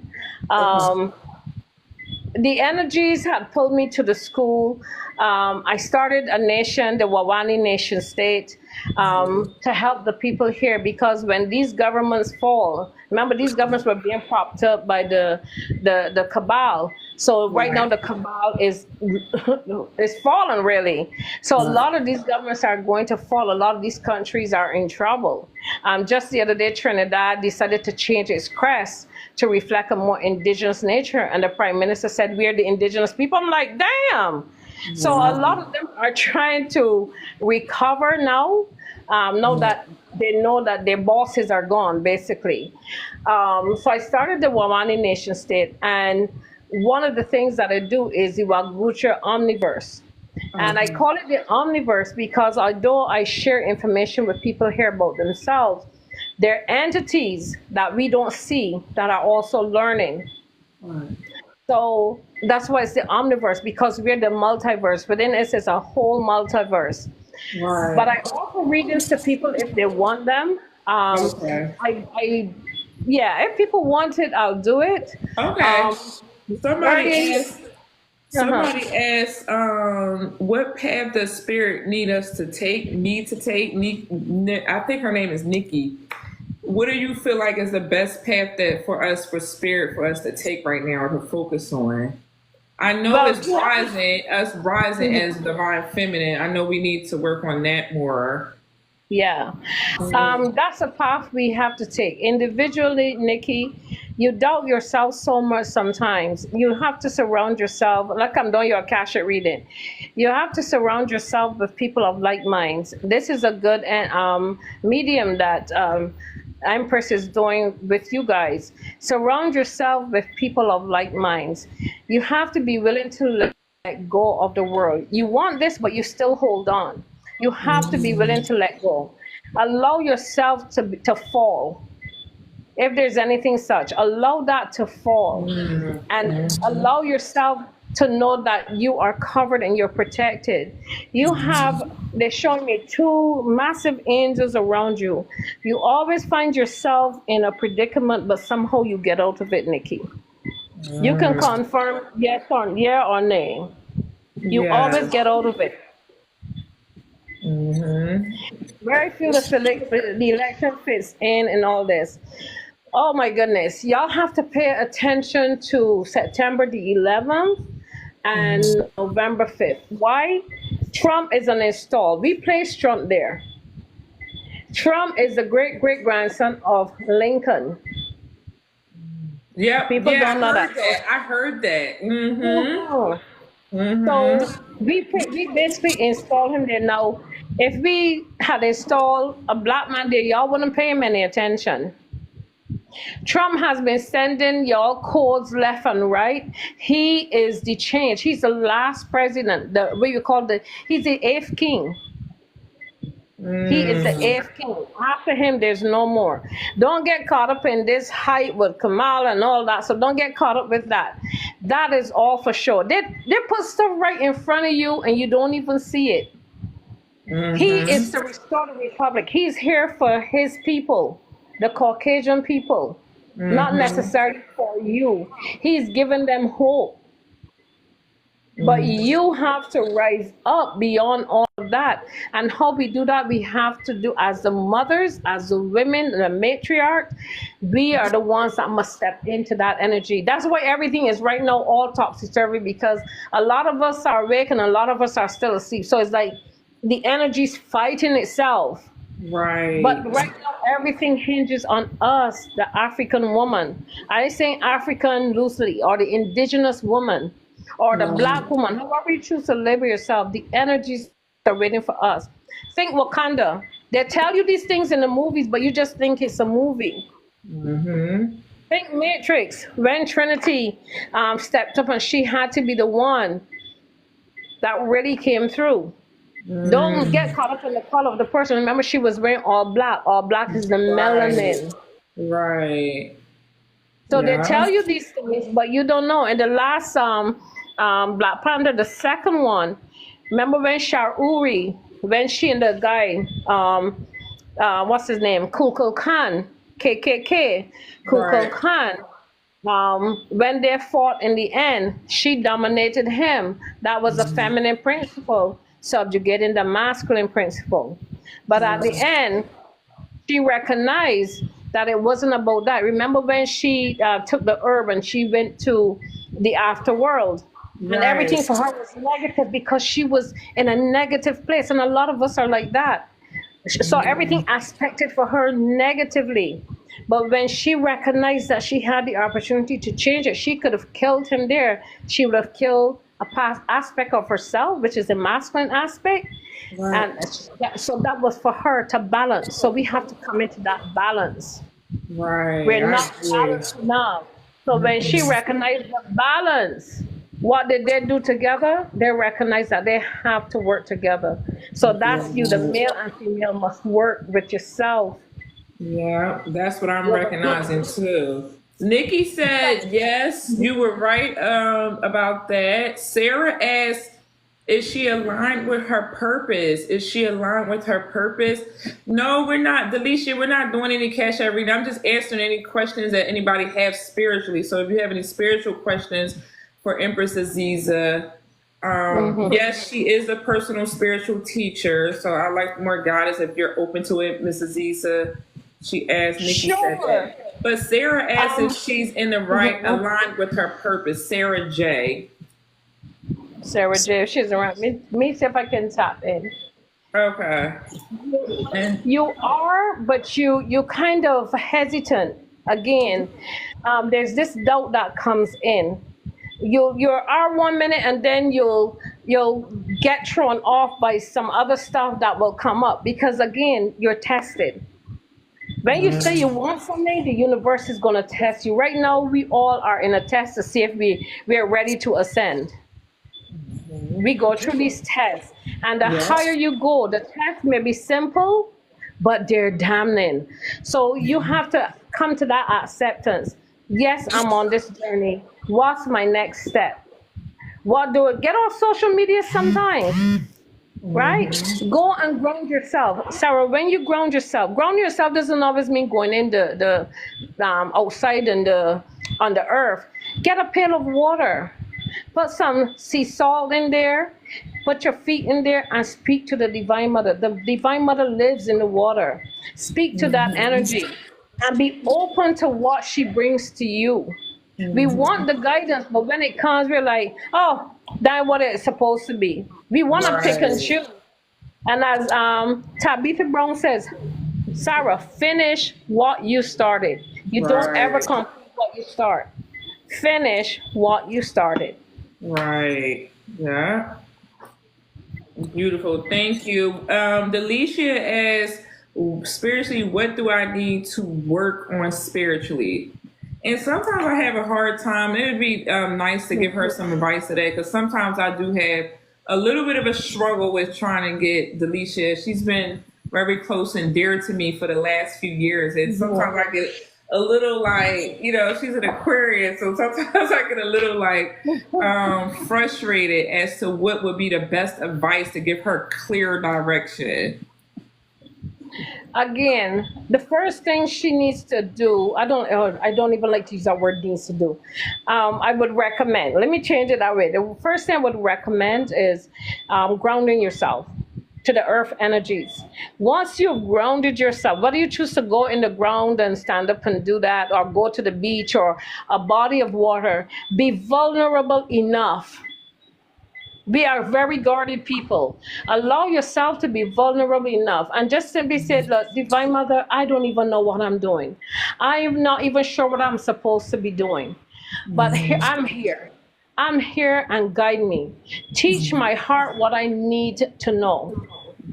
The energies had pulled me to the school. I started a nation, the Wawani nation state, to help the people here, because when these governments fall, remember these governments were being propped up by the cabal. So right now the cabal is fallen, really. So a lot of these governments are going to fall. A lot of these countries are in trouble. Just the other day, Trinidad decided to change its crest to reflect a more indigenous nature, and the prime minister said, "We are the indigenous people." I'm like, damn. So a lot of them are trying to recover now. Now that they know that their bosses are gone, basically. So I started the Wamani nation state, and one of the things that I do is the Wagucha Omniverse. And I call it the Omniverse because although I share information with people here about themselves, there are entities that we don't see that are also learning. So that's why it's the Omniverse, because we're the multiverse. Within us is a whole multiverse. But I offer readings to people if they want them. Yeah, if people want it, I'll do it. Okay. Somebody asked, what path does spirit need us to take? I think her name is Nikki. What do you feel like is the best path for spirit for us to take right now, or to focus on? I know it's rising as divine feminine. I know we need to work on that more. Yeah, that's a path we have to take individually, Nikki. You doubt yourself so much sometimes. You have to surround yourself, like I'm doing your Akashic reading. You have to surround yourself with people of like minds. This is a good medium that Empress is doing with you guys. Surround yourself with people of like minds. You have to be willing to let go of the world. You want this, but you still hold on. You have to be willing to let go. Allow yourself to fall. If there's anything such, allow that to fall. And allow yourself to know that you are covered and you're protected. They're showing me two massive angels around you. You always find yourself in a predicament, but somehow you get out of it, Nikki. You can confirm yeah or nay. You always get out of it. Very few the election fits in and all this. Oh my goodness. Y'all have to pay attention to September the 11th and November 5th. Why? Trump is uninstalled. We placed Trump there. Trump is the great great grandson of Lincoln. Yep. People Yeah, don't I know heard that. So, that. I heard that. mhm. So Mm-hmm. we basically installed him there. Now, if we had installed a black man there, y'all wouldn't pay him any attention. Trump has been sending y'all codes left and right. He is the change. He's the last president. The what you call he's the eighth king. He is the Mm. eighth king. After him, there's no more. Don't get caught up in this hype with Kamala and all that. So don't get caught up with that. That is all for sure. They put stuff right in front of you and you don't even see it. He is Mm-hmm. to restore the republic. He's here for his people, the Caucasian people, not Mm-hmm. necessarily for you. He's given them hope. But Mm-hmm. you have to rise up beyond all of that. And how we do that, we have to do as the mothers, as the women, the matriarch, we are the ones that must step into that energy. That's why everything is right now all topsy-turvy because a lot of us are awake and a lot of us are still asleep. So it's like the energy's fighting itself. But Right. right now, everything hinges on us, the African woman. I say African loosely, or the indigenous woman, or the Right. black woman, however you choose to label yourself, the energies are waiting for us. Think Wakanda. They tell you these things in the movies, but you just think it's a movie. Mm-hmm. Think Matrix, when Trinity stepped up and she had to be the one that really came through. Don't get Mm. caught up in the color of the person. Remember, she was wearing all black. All black is the Right. melanin. Right. So they Yeah. tell you these things, but you don't know. And the last Black Panther, the second one, remember when Sha'uri, when she and the guy, what's his name, Kukul Khan, KKK, Kukul Right. Khan, when they fought in the end, she dominated him. That was a feminine principle, subjugating the masculine principle. But at the Right. end, she recognized that it wasn't about that. Remember when she took the herb and she went to the afterworld, and Right. everything for her was negative because she was in a negative place, and a lot of us are like that. So everything aspected for her negatively. But when she recognized that she had the opportunity to change it, she could have killed him there. She would have killed a past aspect of herself, which is the masculine aspect. Right. And so that was for her to balance. So we have to come into that balance. Right. We're I not agree. balanced enough. So when she recognized the balance, what did they do together? They recognized that they have to work together. So that's you, the Yeah. male and female must work with yourself. Yeah, that's what I'm You're the recognizing too. Nikki said, yes, you were right about that. Sarah asked, is she aligned with her purpose? Is she aligned with her purpose? No, we're not. Delisha, we're not doing any cash out reading. I'm just answering any questions that anybody has spiritually. So if you have any spiritual questions for Empress Aziza, Mhm. yes, she is a personal spiritual teacher. So I like more guidance if you're open to it, Mrs. Zisa. She asked, Nikki said Sure. that. But Sarah asked if Um, she's in the right, mhm. aligned with her purpose. Sarah J. Sarah J, if she's around. Me see if I can tap in. Okay. And You are, but you kind of hesitant. Again, there's this doubt that comes in. You are 1 minute and then you'll get thrown off by some other stuff that will come up because again you're tested. When you say you want something, the universe is going to test you. Right now, we all are in a test to see if we are ready to ascend. We go through these tests, and the higher yes. you go, the tests may be simple, but they're damning. So you have to come to that acceptance. Yes, I'm on this journey. What's my next step? What do it? Get off social media sometimes, right? Go and ground yourself, Sarah. When you ground yourself doesn't always mean going in the outside in the on the earth. Get a pail of water, put some sea salt in there, put your feet in there, and speak to the divine mother. The divine mother lives in the water. Speak to that energy, and be open to what she brings to you. We want the guidance, but when it comes, we're like, oh, that's what it's supposed to be. We want to pick and Right. choose. And as Tabitha Brown says, Sarah, finish what you started. You don't ever Right. complete what you start. Finish what you started. Right. Yeah. Beautiful. Thank you. Delicia asks, spiritually, what do I need to work on spiritually? And sometimes I have a hard time. It would be nice to give her some advice today because sometimes I do have a little bit of a struggle with trying to get Delicia. She's been very close and dear to me for the last few years. And sometimes I get a little like, she's an Aquarius. So sometimes I get a little like frustrated as to what would be the best advice to give her clear direction. Again, the first thing she needs to do, I don't even like to use that word needs to do. I would recommend, let me change it that way. The first thing I would recommend is grounding yourself to the earth energies. Once you've grounded yourself, whether you choose to go in the ground and stand up and do that, or go to the beach or a body of water, be vulnerable enough. We are very guarded people. Allow yourself to be vulnerable enough and just simply say, look, Divine Mother, I don't even know what I'm doing. I'm not even sure what I'm supposed to be doing. But I'm here. I'm here, and guide me. Teach my heart what I need to know.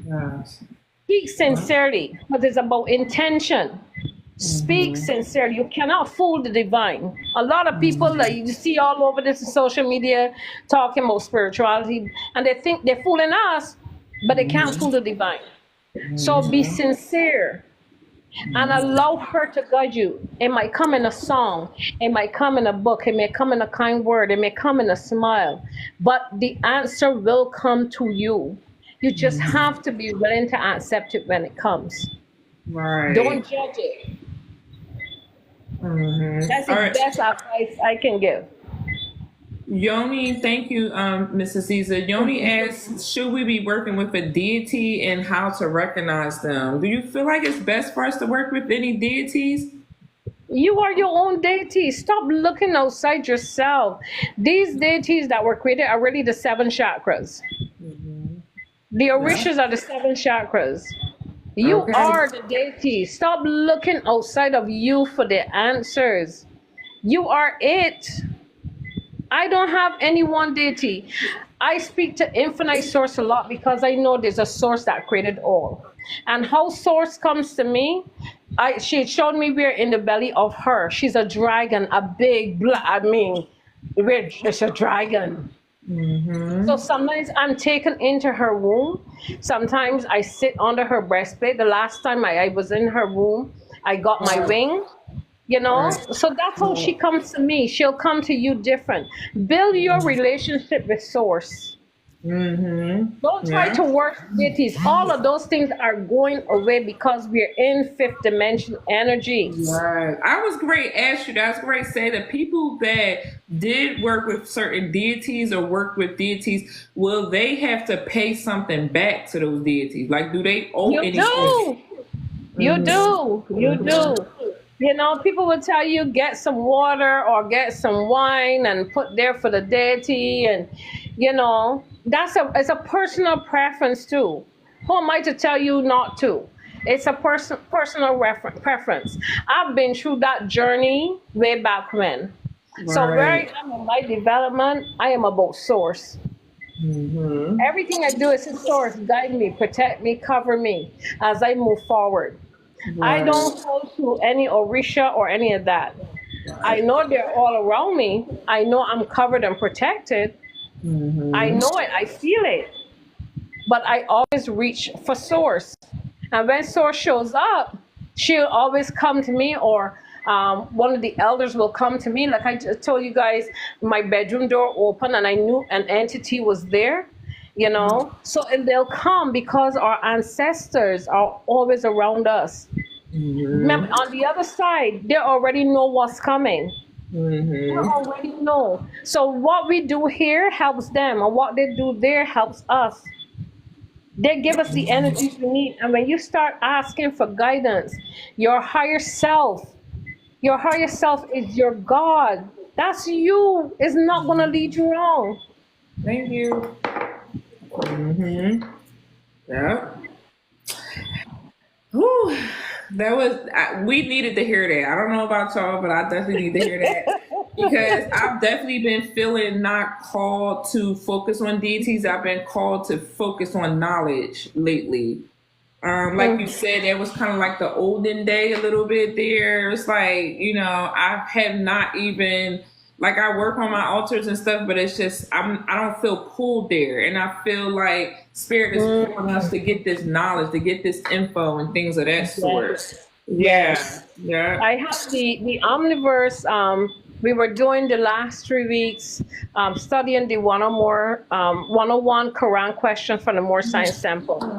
Yes. Speak sincerely, but it's about intention. Speak sincerely. You cannot fool the divine. A lot of people like you see all over this social media talking about spirituality, and they think they're fooling us, but they can't fool the divine. So be sincere and allow her to guide you. It might come in a song, it might come in a book, it may come in a kind word, it may come in a smile, but the answer will come to you. You just have to be willing to accept it when it comes. Right. Don't judge it. That's All the right. best advice I can give. Yoni, thank you, Mrs. Caesar. Yoni asks, should we be working with a deity and how to recognize them? Do you feel like it's best for us to work with any deities? You are your own deity. Stop looking outside yourself. These deities that were created are really the seven chakras. The Yeah. orishas are the seven chakras. You Okay. are the deity. Stop looking outside of you for the answers. You are it. I don't have any one deity. I speak to infinite source a lot because I know there's a source that created all. And how source comes to me, she showed me we're in the belly of her. She's a dragon, a big black, it's a dragon. So sometimes I'm taken into her womb. Sometimes I sit under her breastplate. The last time I was in her womb, I got my wing. So that's how she comes to me. She'll come to you different. Build your relationship with source. Don't try Yeah. to work deities. All of those things are going away because we're in fifth dimension energy. Right. I was great, ask you. That's great. Say the people that did work with certain deities or work with deities, will they have to pay something back to those deities? Like, do they owe You anything? do. You do. You do. People will tell you get some water or get some wine and put there for the deity, and it's a personal preference too. Who am I to tell you not to? It's a personal preference. I've been through that journey way back when. So where I Right. am in my development, I am about source. Everything I do is in source. Guide me, protect me, cover me as I move forward. I Right. don't hold to any Orisha or any of that. I know they're all around me. I know I'm covered and protected. I know it. I feel it. But I always reach for source. And when source shows up, she'll always come to me, or one of the elders will come to me. Like I just told you guys, my bedroom door open and I knew an entity was there. So and they'll come because our ancestors are always around us. Remember, on the other side, they already know what's coming. They already know. So what we do here helps them, and what they do there helps us. They give us the energies we need. And when you start asking for guidance, your higher self, your higher self is your God. That's you. It's not going to lead you wrong. Thank you. Yeah. Whew. That was we needed to hear that. I don't know about y'all, but I definitely need to hear that because I've definitely been feeling not called to focus on deities. I've been called to focus on knowledge lately. Like you Mm, said, it was kind of like the olden day a little bit there. It's like, I have not even like I work on my altars and stuff, but it's just I don't feel pulled there. And I feel like spirit is pulling us mm, to get this knowledge, to get this info and things of that sort. yes, Yeah. yes. Yeah. I have the Omniverse. We were doing the last 3 weeks studying the 101 Quran question from the More Science Temple.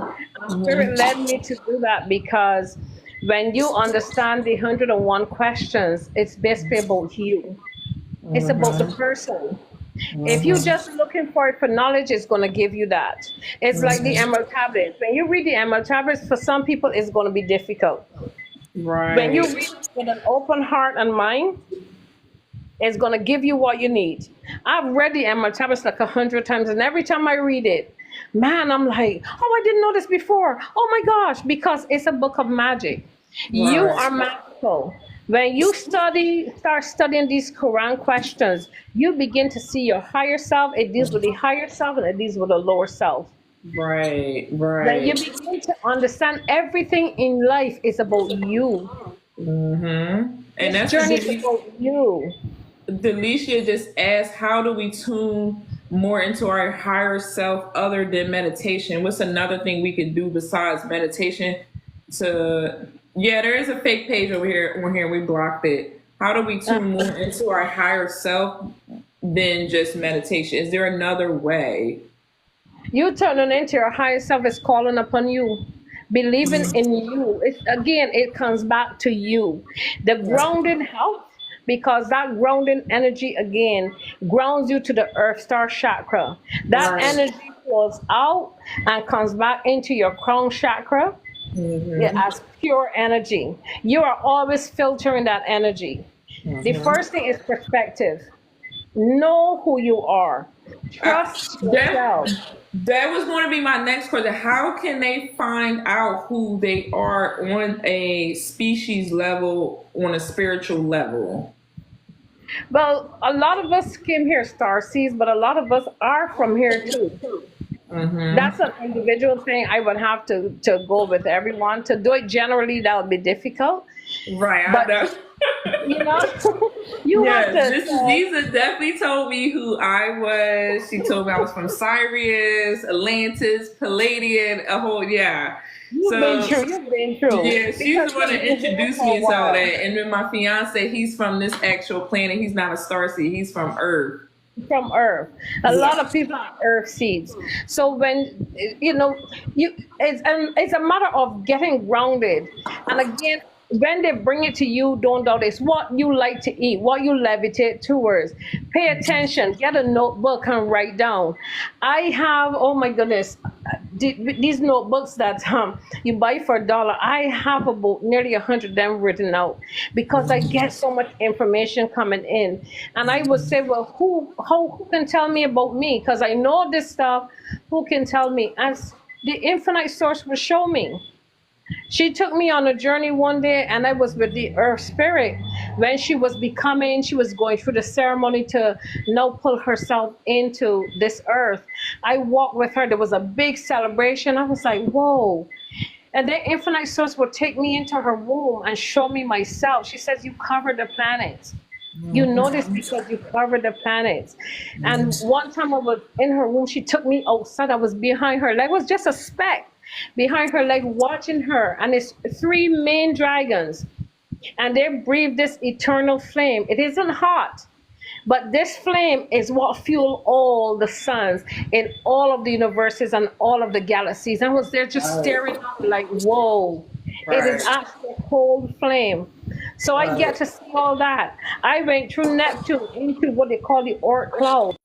Spirit led me to do that because when you understand the 101 questions, it's basically about you. It's about the person. If you're just looking for it for knowledge, it's going to give you that. It's like the Emerald Tablets. When you read the Emerald Tablets, for some people, it's going to be difficult. When you Right. read it with an open heart and mind, it's going to give you what you need. I've read the Emerald Tablets like 100 times, and every time I read it, man, I'm like, oh, I didn't know this before. Oh my gosh, because it's a book of magic. You Right. are magical. When you start studying these Quran questions, you begin to see your higher self. It deals with the higher self and it deals with the lower self. Right. Then you Right. begin to understand everything in life is about you. And This that's what journey is about you. Delisha just asked, how do we tune more into our higher self other than meditation? What's another thing we could do besides meditation? To Yeah, there is a fake page over here. On here, we blocked it. How do we Uh, tune more into our higher self than just meditation? Is there another way? You turning into your higher self is calling upon you. Believing in you. It's again, it comes back to you. The grounding helps because that grounding energy again grounds you to the earth star chakra. That Right. energy flows out and comes back into your crown chakra, yeah, Mm-hmm. as pure energy. You are always filtering that energy. The first thing is perspective. Know who you are. Trust That yourself. that was going to be my next question. How can they find out who they are on a species level, on a spiritual level? Well, a lot of us came here star seeds, but a lot of us are from here too. That's an individual thing. I would have to go with everyone. To do it generally, that would be difficult. Right, I But know. you know, you have Yes, to. this is Lisa definitely told me who I was. She told me I was from Sirius, Atlantis, Palladian, a whole yeah. You've been So through. You've been through yeah, she's because the one you've that been here introduced for me a into all that. while. And then my fiance, he's from this actual planet. He's not a starseed. He's from Earth. From Earth. A Yeah. lot of people are Earth seeds. So when you know you, it's a matter of getting grounded. And again, when they bring it to you, don't doubt it's what you like to eat, what you levitate towards. Pay attention. Get a notebook and write down. I have, oh my goodness, these notebooks that you buy for $1. I have about nearly 100 of them written out because I get so much information coming in, and I would say, well, who can tell me about me? Because I know this stuff. Who can tell me? As the infinite source will show me. She took me on a journey one day, and I was with the earth spirit when she was going through the ceremony to now pull herself into this earth. I walked with her. There was a big celebration. I was like, whoa. And then Infinite Source would take me into her room and show me myself. She says, you cover the planets. You know this because you cover the planets. And one time I was in her room, she took me outside. I was behind her. Like, it was just a speck behind her, like watching her. And it's three main dragons. And they breathe this eternal flame. It isn't hot. But this flame is what fuel all the suns in all of the universes and all of the galaxies. I was there just staring at it like, whoa, it is Right. actually a cold flame. So I get to see all that. I went through Neptune into what they call the Oort cloud.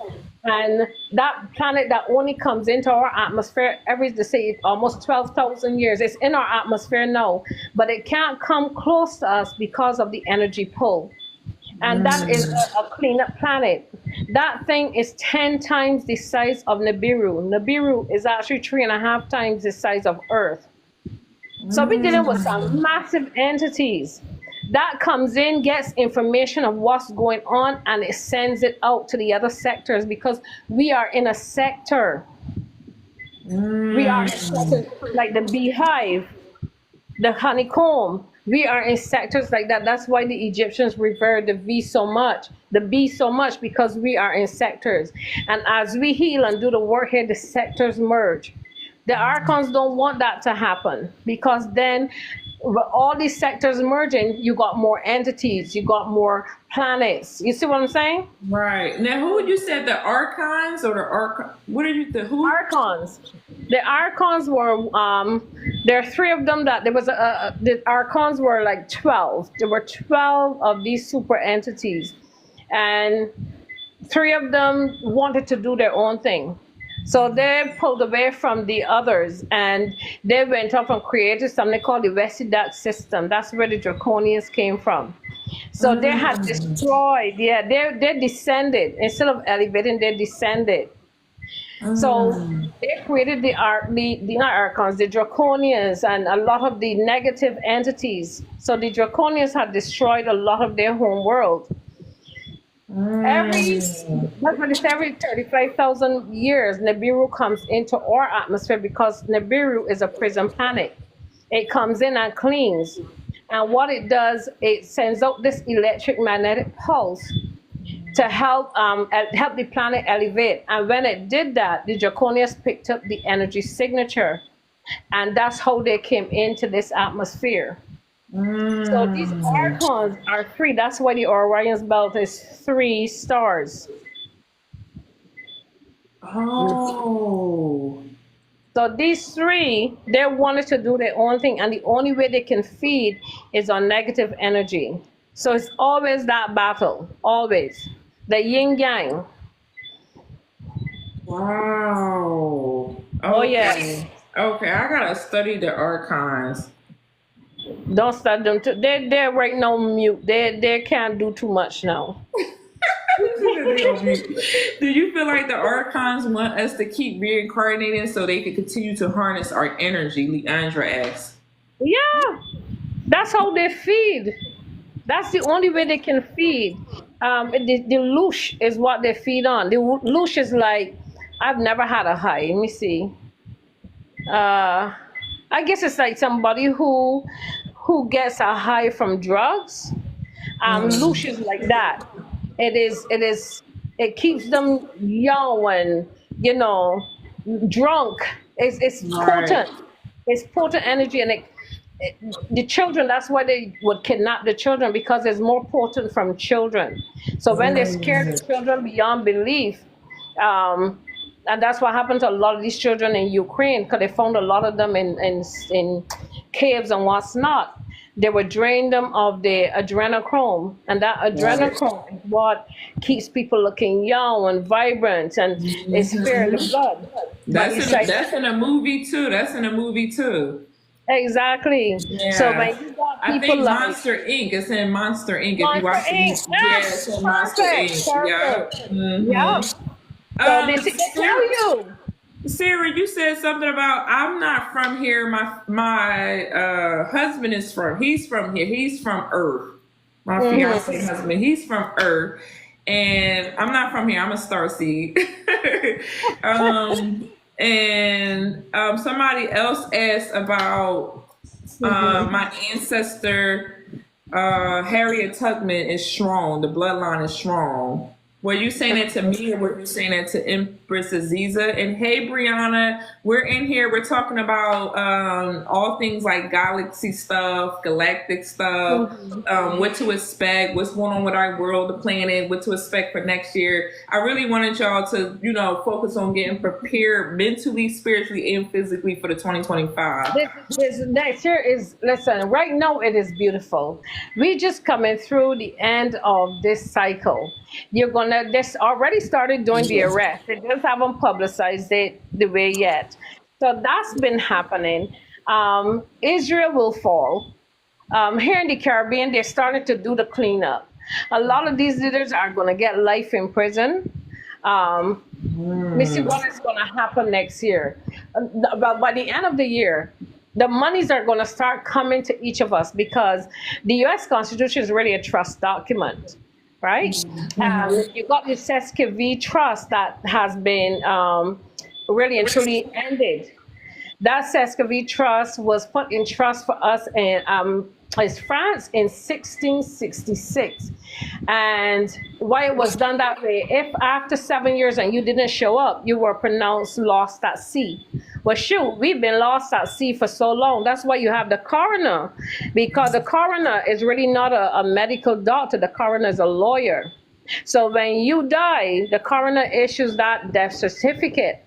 And that planet that only comes into our atmosphere every, they say, almost 12,000 years. It's in our atmosphere now, but it can't come close to us because of the energy pull. And that is a cleanup planet. That thing is 10 times the size of Nibiru. Nibiru is actually 3.5 times the size of Earth. So we're dealing with some massive entities that comes in, gets information of what's going on, and it sends it out to the other sectors because we are in a sector. We are in sectors like the beehive, the honeycomb. We are in sectors like that. That's why the Egyptians revered the V so much, the bee so much, because we are in sectors. And as we heal and do the work here, the sectors merge. The archons don't want that to happen because then with all these sectors merging, you got more entities, you got more planets. You see what I'm saying? Right. Now, who would you said the archons or the archon? What did you the who? Archons. The archons were there are three of them that there was the archons were like 12. There were 12 of these super entities, and three of them wanted to do their own thing. So they pulled away from the others and they went off and created something called the Vesidat system. That's where the Draconians came from. So they had destroyed, yeah, they descended. Instead of elevating, they descended. So they created the not archons, the draconians, and a lot of the negative entities. So the draconians had destroyed a lot of their home world. Every That's what it's every 35,000 years, Nibiru comes into our atmosphere because Nibiru is a prison planet. It comes in and cleans. And what it does, it sends out this electric magnetic pulse to help the planet elevate. And when it did that, the Draconians picked up the energy signature. And that's how they came into this atmosphere. So these archons are three. That's why the Orion's belt is 3 stars. Oh. So these three, they wanted to do their own thing, and the only way they can feed is on negative energy. So it's always that battle, always. The yin yang. Wow. Oh Okay. yes. Okay, I gotta study the archons. Don't start them to they're right now mute. They can't do too much now. Do you feel like the archons want us to keep reincarnating so they can continue to harness our energy? Leandra asks. Yeah. That's how they feed. That's the only way they can feed. The loosh is what they feed on. The loosh is like, I've never had a high. Let me see. Uh, I guess it's like somebody who gets a high from drugs. Loosh is like that. It keeps them young and drunk. It's Right. potent. It's potent energy, and the children, that's why they would kidnap the children because it's more potent from children. So when they scare the children beyond belief, um, and that's what happened to a lot of these children in Ukraine because they found a lot of them in caves and what's not. They would drain them of the adrenochrome, and that adrenochrome is what keeps people looking young and vibrant, and it's sparing the blood. But it's like That's in a movie too. That's in a movie too. exactly. So Yeah. when you got I people think like Monster Inc. It's in Monster Inc. If you Monster watch the Inc. movie. Yeah, Yes, it's in Monster perfect, Inc. Yeah. perfect. Yep. So they tell Sarah, you. Sarah, you said something about I'm not from here. My husband is from. He's from here. He's from Earth. My fiance Mhm. husband. He's from Earth, and I'm not from here. I'm a star seed. And somebody else asked about my ancestor. Harriet Tubman is strong. The bloodline is strong. Were you saying that to me or were you saying that to Empress Aziza? And hey, Brianna, we're in here. We're talking about all things like galaxy stuff, galactic stuff, what to expect, what's going on with our world, the planet, what to expect for next year. I really wanted y'all to, focus on getting prepared mentally, spiritually, and physically for the 2025. This next year is, listen, right now it is beautiful. We just coming through the end of this cycle. This already started doing the arrest. They just haven't publicized it the way yet. So that's been happening. Israel will fall. Here in the Caribbean, they're starting to do the cleanup. A lot of these leaders are going to get life in prison. Let me see what is going to happen next year. But by the end of the year, the monies are going to start coming to each of us because the U.S. Constitution is really a trust document, right? You got the Sesquiv Trust that has been really and truly ended. That Sesquiv Trust was put in trust for us in is France in 1666. And why it was done that way, if after 7 years and you didn't show up, you were pronounced lost at sea. Well, shoot, we've been lost at sea for so long. That's why you have the coroner, because the coroner is really not a medical doctor. The coroner is a lawyer. So when you die, the coroner issues that death certificate.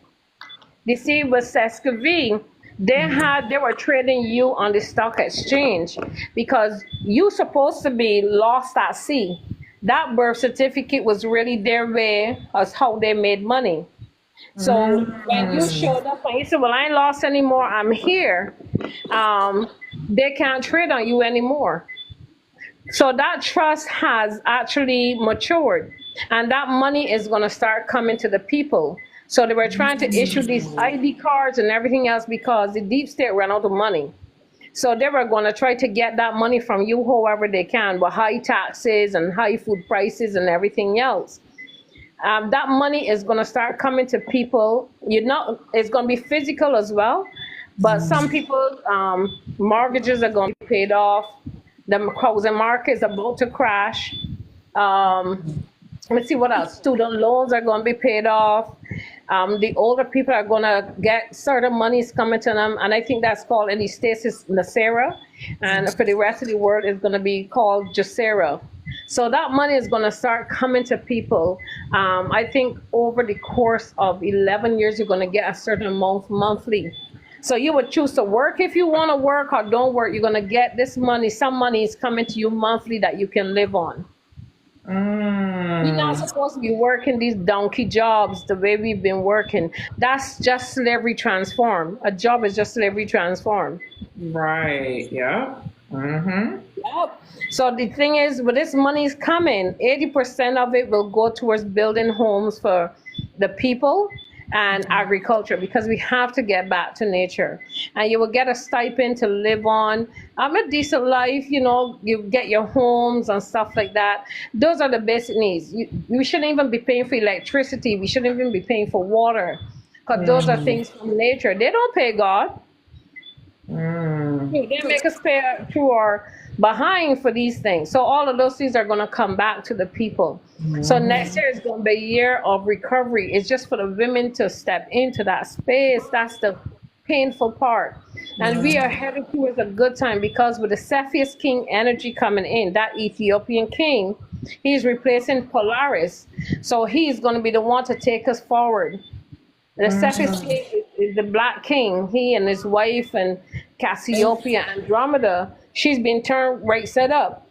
You see, with Sesquiv, they were trading you on the stock exchange because you supposed to be lost at sea. That birth certificate was really their way as how they made money. So when you showed up and you said, "Well, I ain't lost anymore. I'm here," um, they can't trade on you anymore. So that trust has actually matured, and that money is going to start coming to the people. So they were trying to issue these ID cards and everything else because the deep state ran out of money. So they were going to try to get that money from you however they can with high taxes and high food prices and everything else. That money is going to start coming to people. You know, it's going to be physical as well, but some people mortgages are going to be paid off. The housing market is about to crash. Let's see what else. Student loans are going to be paid off. The older people are going to get certain monies coming to them, and I think that's called in the states is Nasera, and for the rest of the world it's going to be called Jacera. So that money is going to start coming to people. I think over the course of 11 years, you're going to get a certain amount monthly. So you would choose to work if you want to work or don't work. You're going to get this money. Some money is coming to you monthly that you can live on. You're not supposed to be working these donkey jobs the way we've been working. That's just slavery transformed. A job is just slavery transformed. Right. Yeah. Yep. So the thing is, with this money is coming, 80% of it will go towards building homes for the people and agriculture because we have to get back to nature. And you will get a stipend to live on. A decent life, you know, you get your homes and stuff like that. Those are the basic needs. We shouldn't even be paying for electricity. We shouldn't even be paying for water because those are things from nature. They don't pay God. They make us pay through our behind for these things. So all of those things are going to come back to the people. So next year is going to be a year of recovery. It's just for the women to step into that space. That's the painful part. And we are headed towards a good time because with the Cepheus King energy coming in, that Ethiopian king, he's replacing Polaris. So he's going to be the one to take us forward. The Cepheus King is the black king. He and his wife and Cassiopeia Andromeda, she's been turned right side up.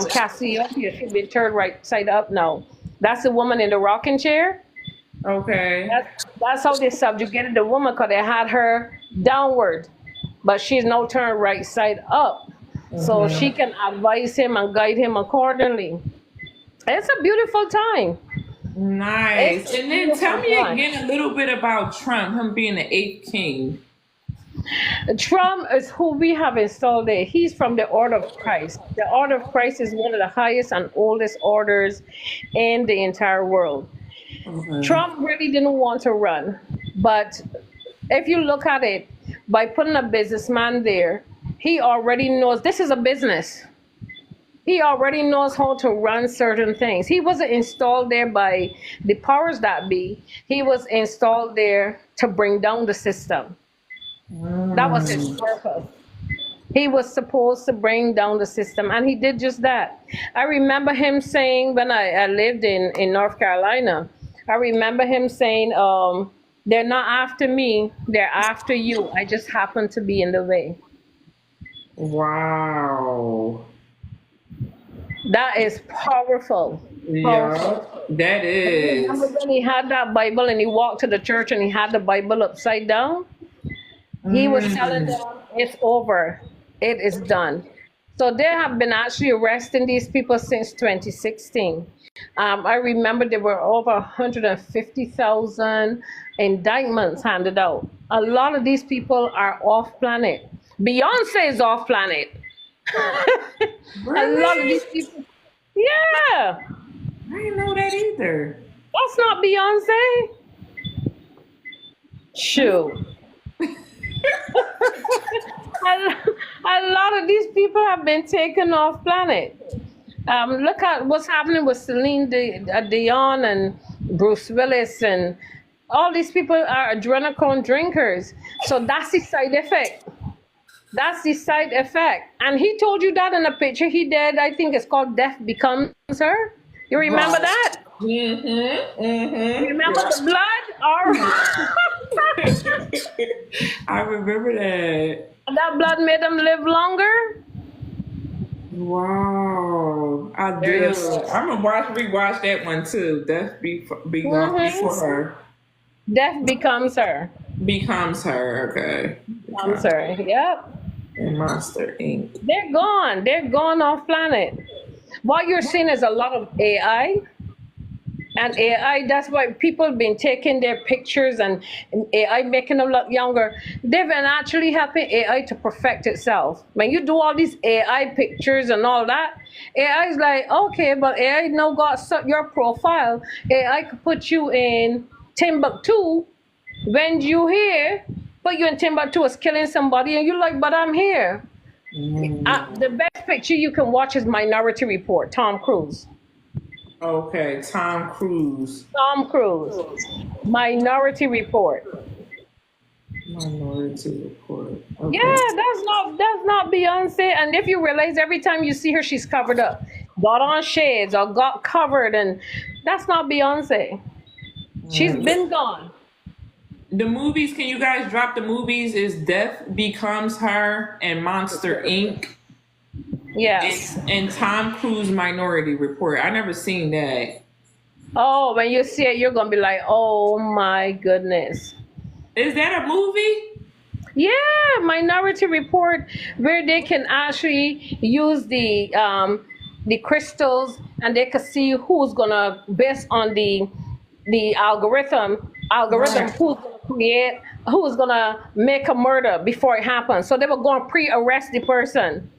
Cassiopeia, she's been turned right side up now. That's the woman in the rocking chair. Okay. That's how they subjugated the woman because they had her downward, but she's now turned right side up. So she can advise him and guide him accordingly. It's a beautiful time. Nice. It's a And then tell beautiful me time. again a little bit about Trump, him being the eighth king. Trump is who we have installed there. He's from the Order of Christ. The Order of Christ is one of the highest and oldest orders in the entire world. Okay. Trump really didn't want to run, but if you look at it, by putting a businessman there, he already knows this is a business. He already knows how to run certain things. He wasn't installed there by the powers that be. He was installed there to bring down the system. That was his purpose. He was supposed to bring down the system, and he did just that. I remember him saying when I lived in North Carolina, I remember him saying, they're not after me, they're after you. I just happen to be in the way. Wow. That is powerful. Yeah, Powerful. that Remember is. when he had that Bible and he walked to the church and he had the Bible upside down? He was telling them, it's over. It is done. So they have been actually arresting these people since 2016. I remember there were over 150,000 indictments handed out. A lot of these people are off planet. Beyonce is off planet. A lot of these Really? people. Yeah, I didn't know that either. that's not Beyonce. Shoot. A lot of these people have been taken off planet. Look at what's happening with Dion and Bruce Willis, and all these people are adrenochrome drinkers. So that's the side effect. That's the side effect. And he told you that in a picture he did. I think it's called Death Becomes Her. You remember Right. that? Mm-hmm. You Mm-hmm. remember the blood? All right. I remember that. That blood made them live longer. Wow. I There do. you go. I'm gonna rewatch that one too. Be gone before Hmm. her. Death becomes her. Becomes her. Okay. Becomes Becomes her. Yep. and Monster Inc. They're gone. They're gone off planet. What you're seeing is a lot of AI. And AI, that's why people have been taking their pictures and AI making them look younger. They've been actually helping AI to perfect itself. When you do all these AI pictures and all that, AI is like, okay, but AI now got your profile. AI could put you in Timbuktu when you here, but you in Timbuktu is killing somebody, and you're like, but I'm here. Mm. The best picture you can watch is Minority Report, Tom Cruise. Okay, Tom Cruise. Tom Cruise. Minority Report. Minority Report. Yeah, Okay. that's not Beyonce. And if you realize every time you see her, she's covered up, got on shades or got covered, and that's not Beyonce. She's Mm. been gone. The movies, can you guys drop the movies? Is Death Becomes Her and Monster Inc. Yes. And Tom Cruise Minority Report. I never seen that. Oh, when you see it, you're gonna be like, oh my goodness. Is that a movie? Yeah, Minority Report, where they can actually use the crystals, and they can see who's gonna, based on the algorithm, Right. who's gonna create, who's gonna make a murder before it happens. So they were going to pre-arrest the person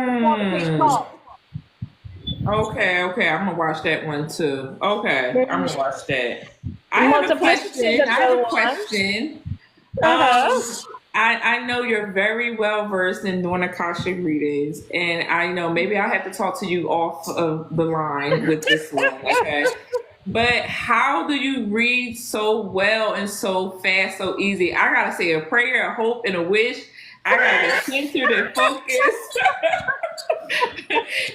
before the case Mm. called. Okay, okay. I'm gonna watch that one too. Okay, I'm gonna watch that. I have a Multiplicity is question. I have another a one. question. Uh-huh. Um, I know you're very well versed in doing Akashic readings, and I know maybe I'll have to talk to you off of the line with this one, okay? But how do you read so well and so fast, so easy? I gotta say a prayer, a hope, and a wish. I gotta get centered and focused.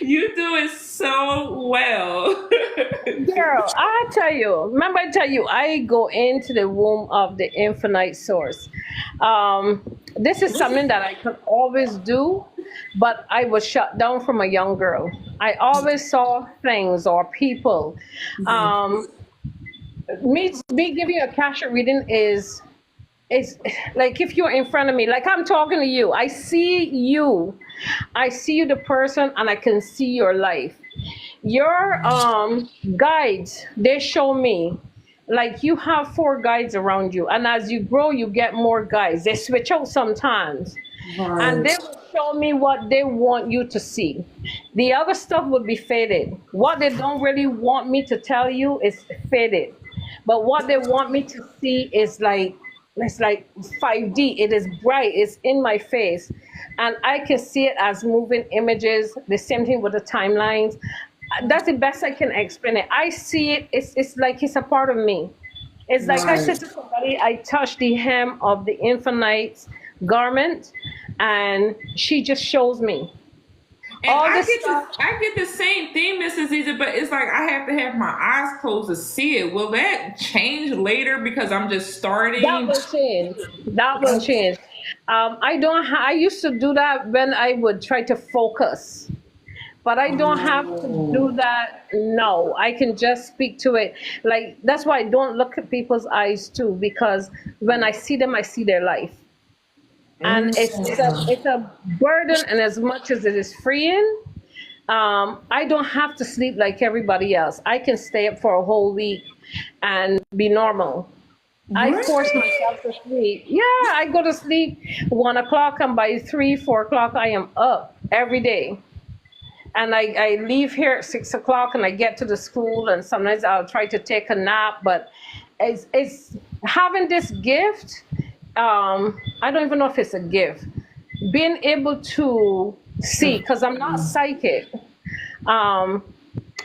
You do it so well. Girl, I tell you, remember I tell you, I go into the womb of the infinite source. This is something that I could always do, but I was shut down from a young girl. I always saw things or people. Um, me giving you a cash reading is it's like if you're in front of me, like I'm talking to you, I see you, the person, and I can see your life. Your guides, they show me, like you have four guides around you, and as you grow you get more guides. They switch out sometimes, and they Right. will show me what they want you to see. The other stuff would be faded. What they don't really want me to tell you is faded, but what they want me to see is like, it's like 5D. It is bright, it's in my face, and I can see it as moving images. The same thing with the timelines. That's the best I can explain it. I see it, it's like it's a part of me. It's like I Right. said to somebody, I touched the hem of the infinite garment, and she just shows me And all this stuff. I get the same thing, Mrs. Easy, but it's like I have to have my eyes closed to see it. Will that change later because I'm just That starting? will change. That will change. I don't. I used to do that when I would try to focus, but I don't have to do Oh. that. No, I can just speak to it. Like that's why I don't look at people's eyes too, because when I see them, I see their life, and it's a burden. And as much as it is freeing, I don't have to sleep like everybody else. I can stay up for a whole week and be normal. I force Really? myself to sleep. Yeah, I go to sleep 1 o'clock, and by 3, 4 o'clock, I am up every day. And I leave here at 6 o'clock, and I get to the school, and sometimes I'll try to take a nap. But it's having this gift. I don't even know if it's a gift. Being able to see, because I'm not psychic. Um,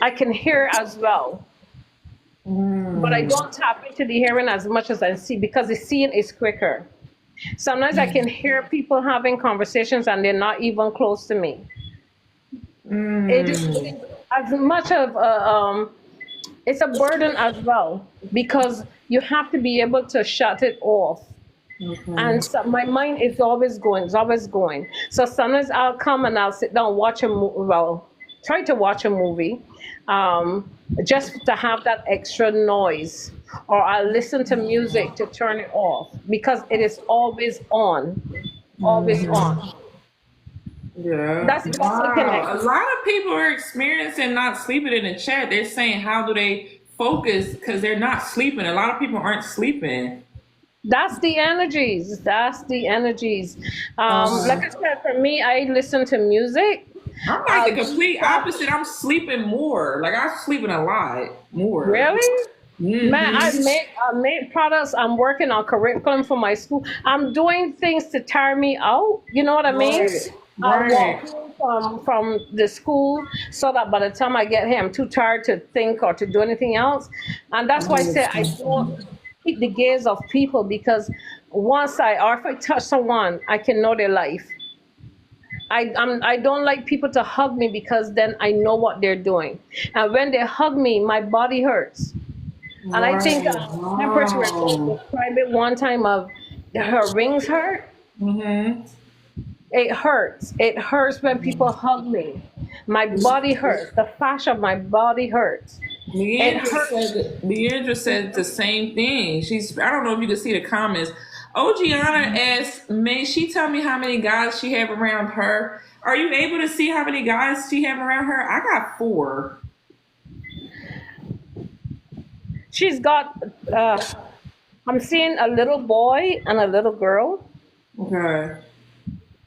I can hear as well, but I Mm. don't tap into the hearing as much as I see, because the seeing is quicker. Sometimes I can hear people having conversations and they're not even close to me. Mm. It as much of it's a burden as well, because you have to be able to shut it off. Okay. And so my mind is always going, it's always going. So sometimes I'll come and I'll sit down, watch a movie, well, try to watch a movie, just to have that extra noise. Or I'll listen to music to turn it off, because it is always on. Yeah. That's the best you can Wow. A expect. lot of people are experiencing not sleeping in the chat. They're saying, how do they focus? Because they're not sleeping. A lot of people aren't sleeping. That's the energies. That's the energies. Like Um, I said, for me, I listen to music. I'm like the I'll complete opposite. I'm sleeping more. Like I'm sleeping a lot more. really. Man, Mm-hmm. I made products. I'm working on curriculum for my school. I'm doing things to tire me out. You know what I mean? Right. I walk Right. home from the school, so that by the time I get here, I'm too tired to think or to do anything else. And I that's why I say I understand. don't keep the gaze of people, because once or if I touch someone, I can know their life. I don't like people to hug me, because then I know what they're doing. And when they hug me, my body hurts. And I think Right. Empress Wow. described it one time of her rings hurt. Mm-hmm. It hurts. It hurts when people hug me. My body hurts. The fascia of my body hurts. It hurts. Leandra said the same thing. I don't know if you can see the comments. Ogiana asked, may she tell me how many guys she have around her? Are you able to see how many guys she have around her? I got four. She's got, uh, I'm seeing a little boy and a little girl. Okay.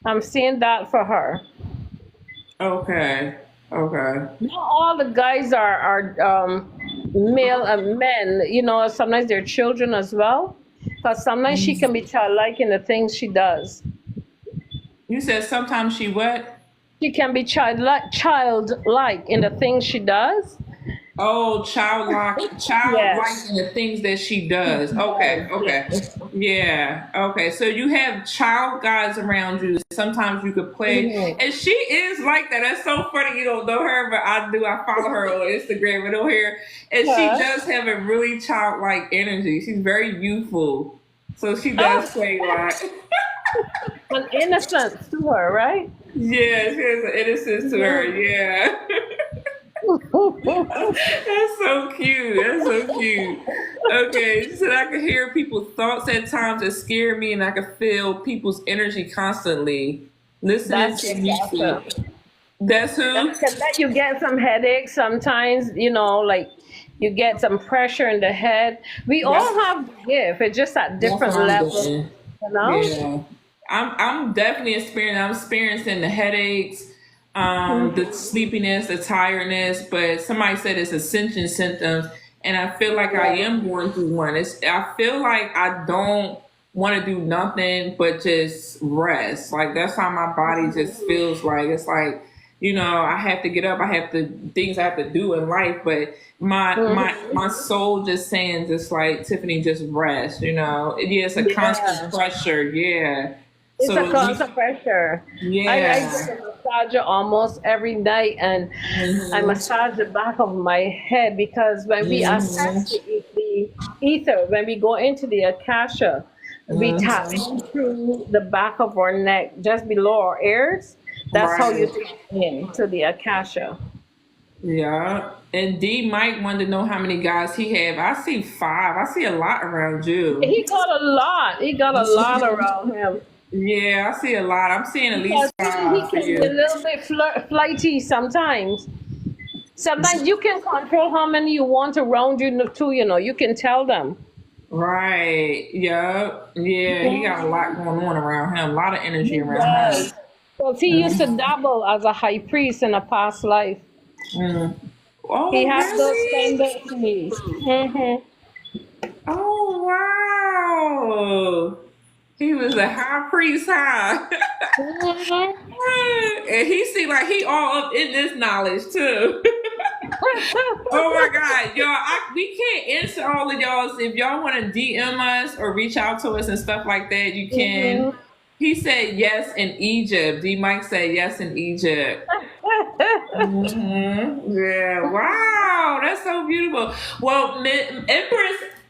I'm seeing that for her. Okay. Okay. Not all the guys are male and men. Sometimes they're children as well. Because sometimes she can be childlike in the things she does. You said sometimes she what? She can be childlike in the things she does. Oh, childlike Yes. in the things that she does. Okay, Yes. okay. Yes. Yeah, okay. So you have child guys around you. Sometimes you could play. Mhm. And she is like that. That's so funny. You don't know her, but I do. I follow her on Instagram and on here. And she Huh? does have a really childlike energy. She's very youthful. So she does Oh, play a lot. an innocence to her, right? Yeah, she has an innocence to her. Mhm. Yeah. That's so cute. That's so cute. Okay, she said I could hear people's thoughts at times that scare me, and I could feel people's energy constantly. Listening That's to the music. Akasha. That's That who. can let you get some headaches sometimes, like you get some pressure in the head. We That's all have the gift. It's just at that's what different I'm levels, doing. you know? Yeah, I'm definitely experiencing. I'm experiencing the headaches, the sleepiness, the tiredness. But somebody said it's ascension symptoms, and I feel like I Yeah. am going through one. I feel like I don't want to do nothing but just rest. Like that's how my body just feels like. It's like I have to get up. I have to things I have to do in life, but my Mhm. soul just saying just like Tiffany, just rest. Yeah, it's a constant Yeah. pressure. Yeah. It's a So constant pressure. I yeah. get a massager almost every night, and I Hmm. massage the back of my head, because when we Hmm. access the ether, when we go into the akasha, we tap Hmm. in through the back of our neck, just below our ears. That's how you Right. tap in to the akasha. Yeah. And D Mike wanted to know how many guys he have. I see five. I see a lot around you. He got a lot. He got a lot around him. Yeah, I see a lot. I'm seeing at Because least he five for can be a you. little bit flighty sometimes. Sometimes you can control how many you want around you too. You can tell them. Right. Yep. Yeah, he got a lot going on around him. A lot of energy He around him. does. Because he used to dabble as a high priest in a past life. Mm. He Oh, has those really? tendencies. Mm-hmm. Oh, wow. He was a high priest, huh? Mm-hmm. And he seemed like he all up in this knowledge too. Oh my God, y'all! We can't answer all of y'all's. If y'all want to DM us or reach out to us and stuff like that, you can. Mm-hmm. He said yes in Egypt. D. Mike said yes in Egypt. Yeah. Wow. That's so beautiful. Well,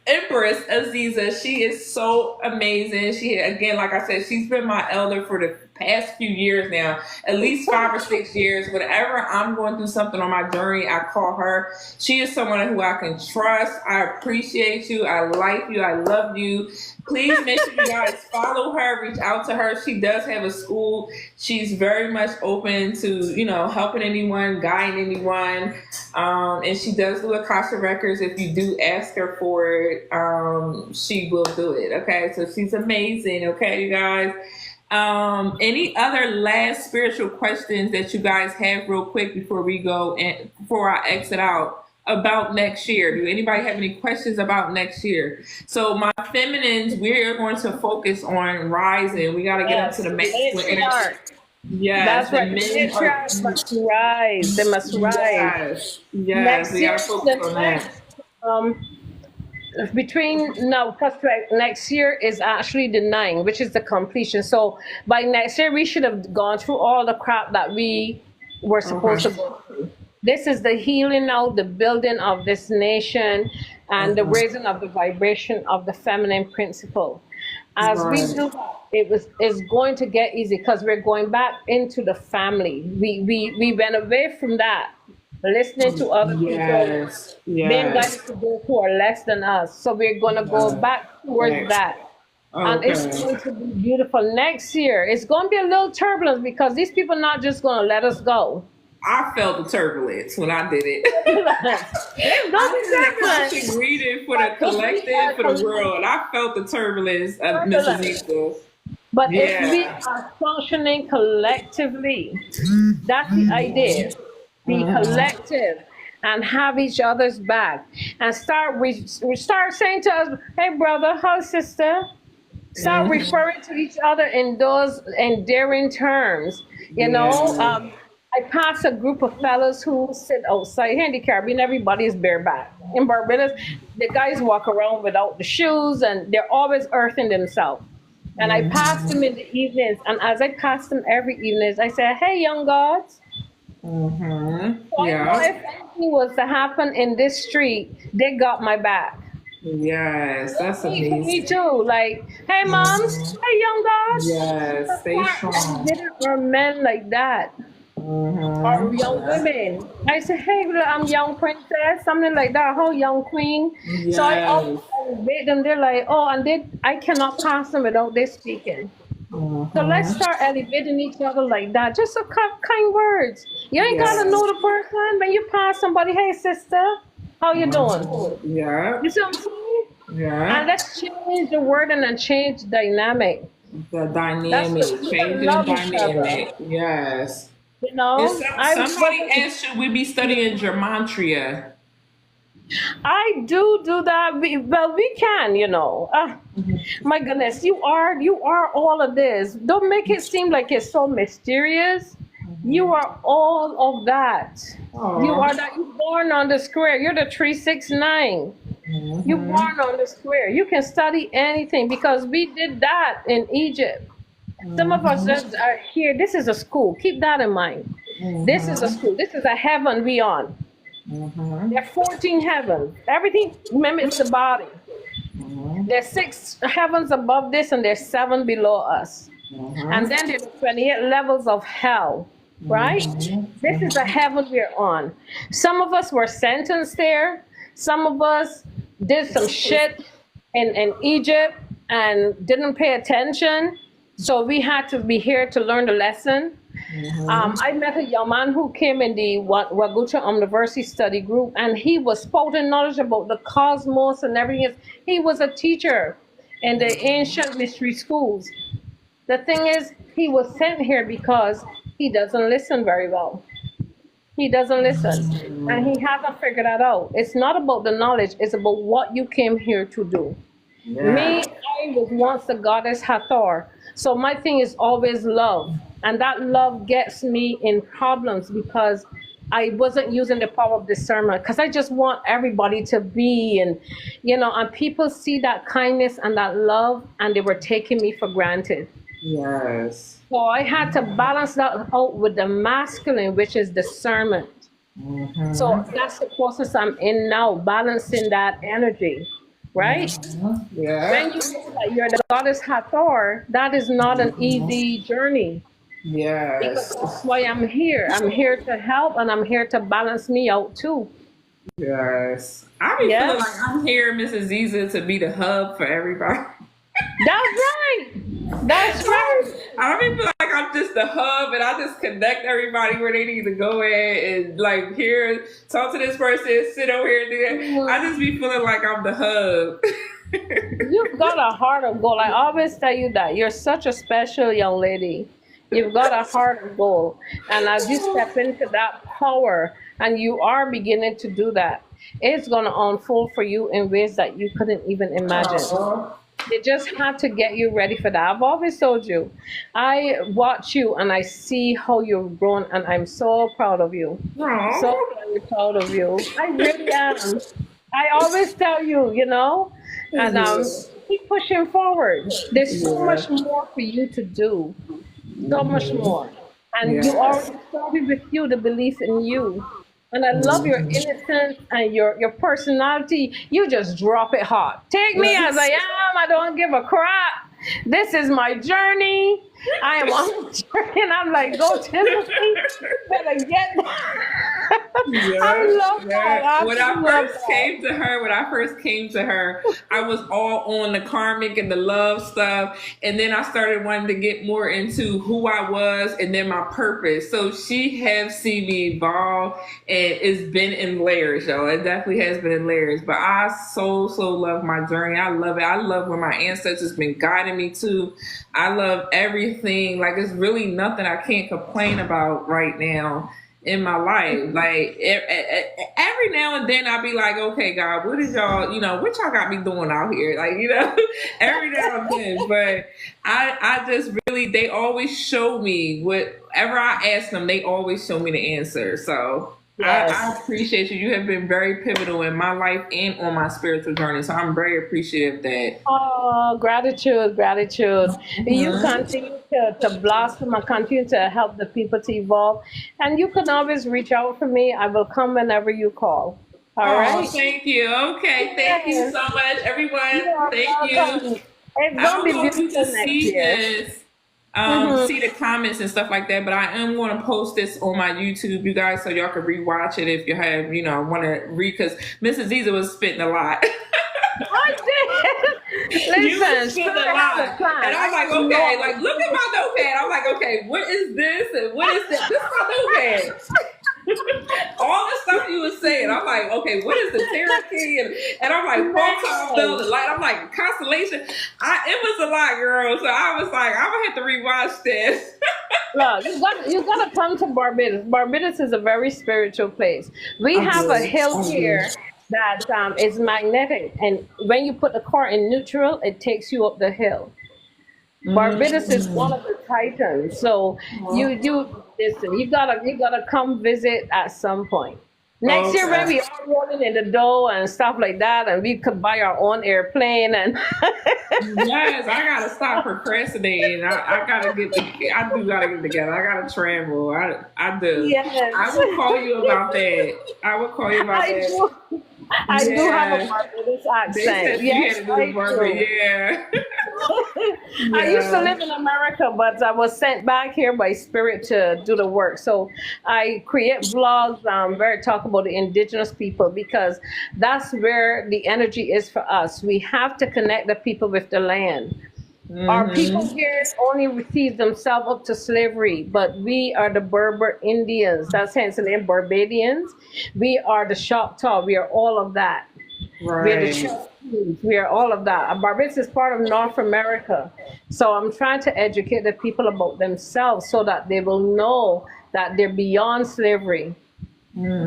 Empress Aziza, she is so amazing. She again, like I said, she's been my elder for the past few years now, at least 5 or 6 years. Whenever I'm going through something on my journey, I call her. She is someone who I can trust. I appreciate you. I like you. I love you. Please make sure you guys follow her, reach out to her. She does have a school. She's very much open to, helping anyone, guiding anyone. And she does do Akasha Records. If you do ask her for it, she will do it. Okay. So she's amazing. Okay, you guys. Any other last spiritual questions that you guys have real quick before we go and before I exit out about next year? Do anybody have any questions about next year? So my feminines, we're going to focus on rising. We got to get into Yes, the let's masculine energy. start. Yes, That's the right. The men are. matriarchs must rise. They must rise. Yes, we Next got year, to focus the on that. next um between now prospect next year is actually the nine, which is the completion. So by next year, we should have gone through all the crap that we were supposed to Okay. go through. This is the healing now, the building of this nation, and the Okay. raising of the vibration of the feminine principle. As we Right. do that, it's going to get easy because we're going back into the family. We went away from that, listening to other people, Yes. being guided Yes. to those who are less than us. So we're going to go back towards Yes. that. And it's Okay. going to be beautiful next year. It's going to be a little turbulence because these people not just going to let us go. I felt the turbulence when I did it. It's going to I be did a turbulence. coaching reading for the But if we collective, are for the world. I felt the turbulence of Mrs. turbulent, Easter. but if we Yeah. are functioning collectively, that's the idea. Be collective and have each other's back and we start saying to us, hey brother, how sister? Start referring to each other in those endearing terms. You know, Yeah. I pass a group of fellas who sit outside here in the Caribbean. Everybody is bareback. In Barbados, the guys walk around without the shoes, and they're always earthing themselves. And I pass them in the evenings, and as I pass them every evening, I say, "Hey, young gods." So I know Yeah. if anything was to happen in this street, they got my back. Yes. That's Me amazing. too. Like, hey, moms. Hey, young gods. Yes. Stay I strong. didn't or men like that. Or young Yeah. women. I say, hey, I'm young princess, something like that. Oh, young queen. So I always Yes. elevate them. They're like, oh, and I cannot pass them without they speaking. So let's start elevating each other like that. Just a kind words. You ain't gotta know Yes. the person. When you pass somebody, hey sister, how you doing? Yeah. You see what I'm saying? And Yeah. let's change the word and then change dynamic. The That's dynamic, what people changing the love each other. dynamic. Yes. You And know, somebody asked, should we be studying gematria? I do that. Well, we can, you know. My goodness, you are all of this. Don't make it seem like it's so mysterious. You are all of that. You Oh. are that. You born on the square. You're the 369. You born on the square. You can study anything because we did that in Egypt. Some of us that are here. This is a school. Keep that in mind. This is a school. This is a heaven we on. There are 14 heavens. Everything mimics the body. There's 6 heavens above this, and there's 7 below us. And then there's 28 levels of hell, right? This is the heaven we're on. Some of us were sentenced there. Some of us did some shit in Egypt and didn't pay attention. So we had to be here to learn the lesson. Mm-hmm. I met a young man who came in the Wagucha University study group, and he was spouting knowledge about the cosmos and everything. He was a teacher in the ancient mystery schools. The thing is, he was sent here because he doesn't listen very well. He doesn't listen, and he hasn't figured that out. It's not about the knowledge, it's about what you came here to do. Me, Yeah. I was once the goddess Hathor. So my thing is always love. And that love gets me in problems because I wasn't using the power of discernment because I just want everybody to be and people see that kindness and that love and they were taking me for granted. Yes. So I had to balance that out with the masculine, which is discernment. So Mm-hmm. that's the process I'm in now, balancing that energy, right? Yeah. When you know that you're the goddess Hathor, that is not an easy journey because Yes. that's why I'm here. I'm here to help and I'm here to balance me out too. Yes. I be feeling Yes, like I'm here, Mrs. Ziza, to be the hub for everybody. that's right. That's right. I don't even feel like I'm just the hub and I just connect everybody where they need to go at and like here, talk to this person, sit over here and do that. I just be feeling like I'm the hub. You've got a heart of gold. I always tell you that. You're such a special young lady. You've got a heart of gold. And as you step into that power and you are beginning to do that, it's going to unfold for you in ways that you couldn't even imagine. Aw. They just had to get you ready for that. I've always told you, I watch you and I see how you've grown, and I'm so proud of you. So Aw. very proud of you. I really am. I always tell you, and Yeah. keep pushing forward. There's so Yeah. much more for you to do, so much more. And you Yes. already started with you, the belief in you. And I love your innocence and your personality. You just drop it hot. Take me as I am. I don't give a crap. This is my journey. I am on a journey. And I'm like, go Timothy. You better get I Yeah, love that. yeah. I When I absolutely love first that. came to her, I was all on the karmic and the love stuff. And then I started wanting to get more into who I was and then my purpose. So she has seen me evolve and it's been in layers, y'all. It definitely has been in layers. But I so love my journey. I love it. I love where my ancestors been guiding me to. I love everything. Like it's really nothing I can't complain about right now in my life. Like every now and then I'll be like, okay, God, what is y'all, what y'all got me doing out here? Like, every now and then. But I just really, they always show me whatever I ask them, they always show me the answer. So I Yes. appreciate you. You have been very pivotal in my life and on my spiritual journey. So I'm very appreciative of that. Oh, gratitude, gratitude. You continue to blossom and continue to help the people to evolve. And you can always reach out for me. I will come whenever you call. All Oh, right? thank you. Okay, thank you Yes. so much, You everyone. are Thank you. welcome. It's I going to don't be know if you can beautiful next see year. this, Hmm. see the comments and stuff like that, but I am going to post this on my YouTube, you guys, so y'all can rewatch it if you have, want to read, because Mrs. Ziza was spitting a lot. I did. You was Listen, spitting Spirit a has lot. a plan. And I was I like, didn't know okay, I like, was look at doing my notepad. I'm like, okay, what is this? And what is that? This is my notepad. All the stuff you was saying, I'm like, okay, what is the Cherokee? And I'm like, photon belt, man. the light. I'm like, constellation. It was a lot, girl. So I was like, I'm gonna have to rewatch this. Look, you gotta come to Barbados. Barbados is a very spiritual place. We I have a do. hill I do. here that is magnetic, and when you put the car in neutral, it takes you up the hill. Barbados is one of the titans, so you listen. You gotta come visit at some point. Next year, when Okay. we are rolling in the dough and stuff like that, and we could buy our own airplane and Yes, I gotta stop procrastinating. I gotta I do gotta get together. I gotta travel. I do. I yes, will call you about that. I will call you about I that. do. I do have a Yeah. Barbados They accent. said you Yes, had to do the I barber. do. Yeah. I used to Yeah. live in America, but I was sent back here by spirit to do the work. So I create vlogs where I talk about the indigenous people because that's where the energy is for us. We have to connect the people with the land. Our people Mm-hmm. here only receive themselves up to slavery, but we are the Berber Indians. That's hence the name Barbadians. We are the Choctaw. We are all of that. We are the Right. Cherokees. We are all of that. Barbados is part of North America. So I'm trying to educate the people about themselves so that they will know that they're beyond slavery.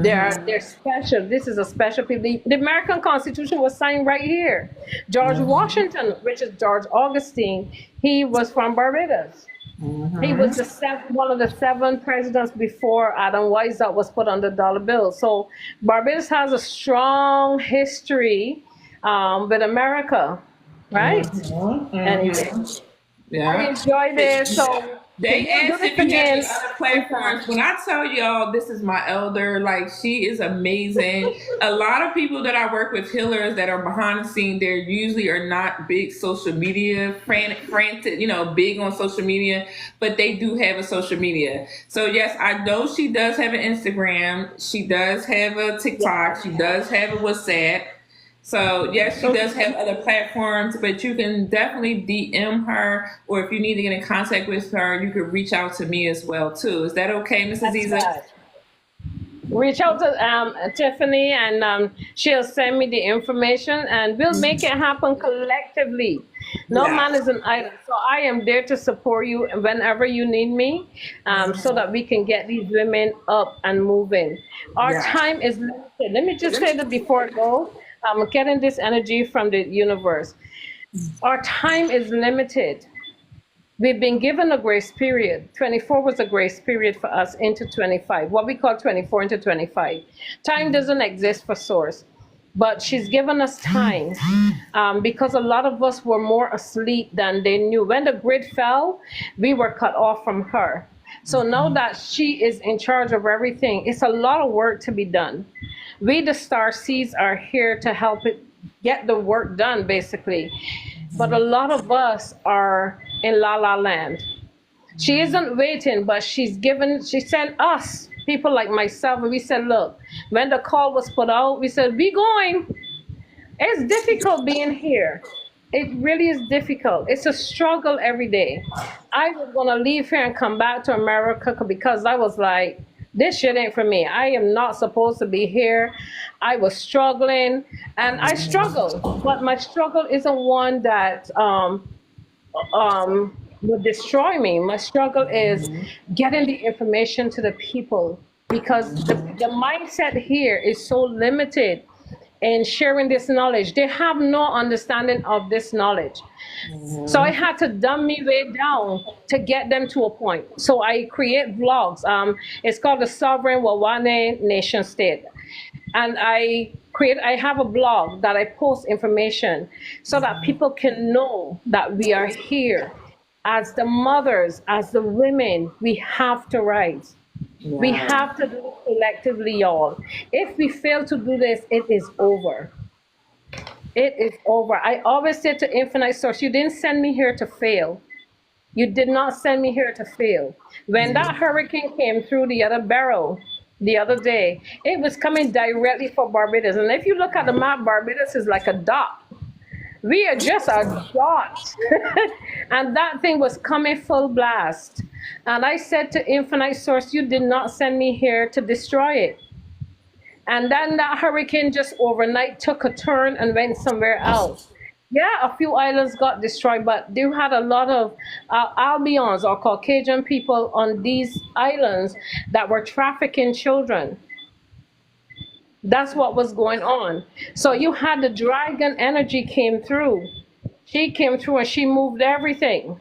They're Mm-hmm. special. This is a special people. The American Constitution was signed right here. George Mm-hmm. Washington, which is George Augustine, he was from Barbados. He Mm-hmm. was one of the seven presidents before Adam Weishaupt was put on the dollar bill. So Barbados has a strong history with America, right? Mm-hmm. Anyway, Mm-hmm. I Yeah. enjoy this. So They we'll do asked this if you have any again other sometime. platforms. When I tell y'all, this is my elder. Like, she is amazing. A lot of people that I work with, healers that are behind the scene, they usually are not big social media, frantic, big on social media, but they do have a social media. So, yes, I know she does have an Instagram. She does have a TikTok. She does have a WhatsApp. So yes, she does have Okay. other platforms, but you can definitely DM her, or if you need to get in contact with her, you could reach out to me as well too. Is that okay, Mrs. That's Isa? right. Reach out to Tiffany, and she'll send me the information, and we'll make it happen collectively. No Yeah. man is an island, so I am there to support you whenever you need me, so that we can get these women up and moving. Our Yeah. time is limited. Let me just say that before I go, I'm getting this energy from the universe. Our time is limited. We've been given a grace period. 24 was a grace period for us into 25, what we call 24 into 25. Time doesn't exist for Source, but she's given us time because a lot of us were more asleep than they knew. When the grid fell, we were cut off from her. So now that she is in charge of everything, it's a lot of work to be done. We, the star seeds, are here to help it get the work done, basically. But a lot of us are in la la land. She isn't waiting, but she sent us, people like myself, and we said, look, when the call was put out, we said, we going. It's difficult being here. It really is difficult. It's a struggle every day. I was gonna leave here and come back to America because I was like, this shit ain't for me. I am not supposed to be here. I was struggling, and I struggle, but my struggle isn't one that would destroy me. My struggle is getting the information to the people because the mindset here is so limited in sharing this knowledge. They have no understanding of this knowledge. So I had to dumb me way down to get them to a point. So I create vlogs. It's called the Sovereign Wawane Nation State. And I have a blog that I post information so that people can know that we are here. As the mothers, as the women, we have to rise. We Yeah. have to do it collectively, y'all. If we fail to do this, it is over. It is over. I always say to Infinite Source, you didn't send me here to fail. You did not send me here to fail. When that hurricane came through the other barrel the other day, it was coming directly for Barbados. And if you look at the map, Barbados is like a dot. We are just a dot. And that thing was coming full blast. And I said to Infinite Source, you did not send me here to destroy it. And then that hurricane just overnight took a turn and went somewhere else. Yeah, a few islands got destroyed, but they had a lot of Albions or Caucasian people on these islands that were trafficking children. That's what was going on. So you had the dragon energy came through. She came through and she moved everything.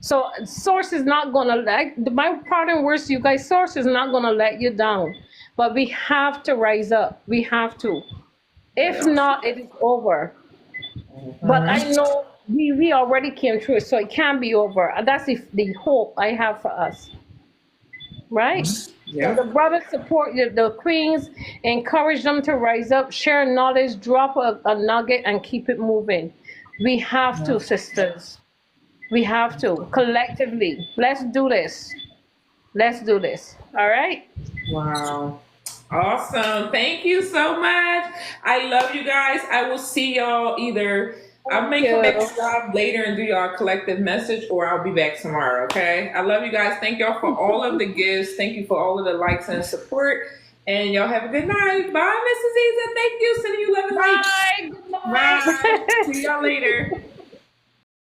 So Source is not gonna let my parting words to you guys. Source is not gonna let you down, but we have to rise up. We have to. If not, it is over. But I know we already came through it, so it can be over. That's the hope I have for us, right? And the Yep. brothers support the queens, encourage them to rise up, share knowledge, drop a nugget, and keep it moving. We have to, sisters. We have to collectively. Let's do this. Let's do this. All right. Wow. Awesome. Thank you so much. I love you guys. I will see y'all either I Thank may come back you. live later and do y'all a collective message, or I'll be back tomorrow. Okay. I love you guys. Thank y'all for all of the gifts. Thank you for all of the likes and support. And y'all have a good night. Bye, Mrs. Eza. Thank you. Sending you love and light. Bye. Good Bye. night. See y'all later.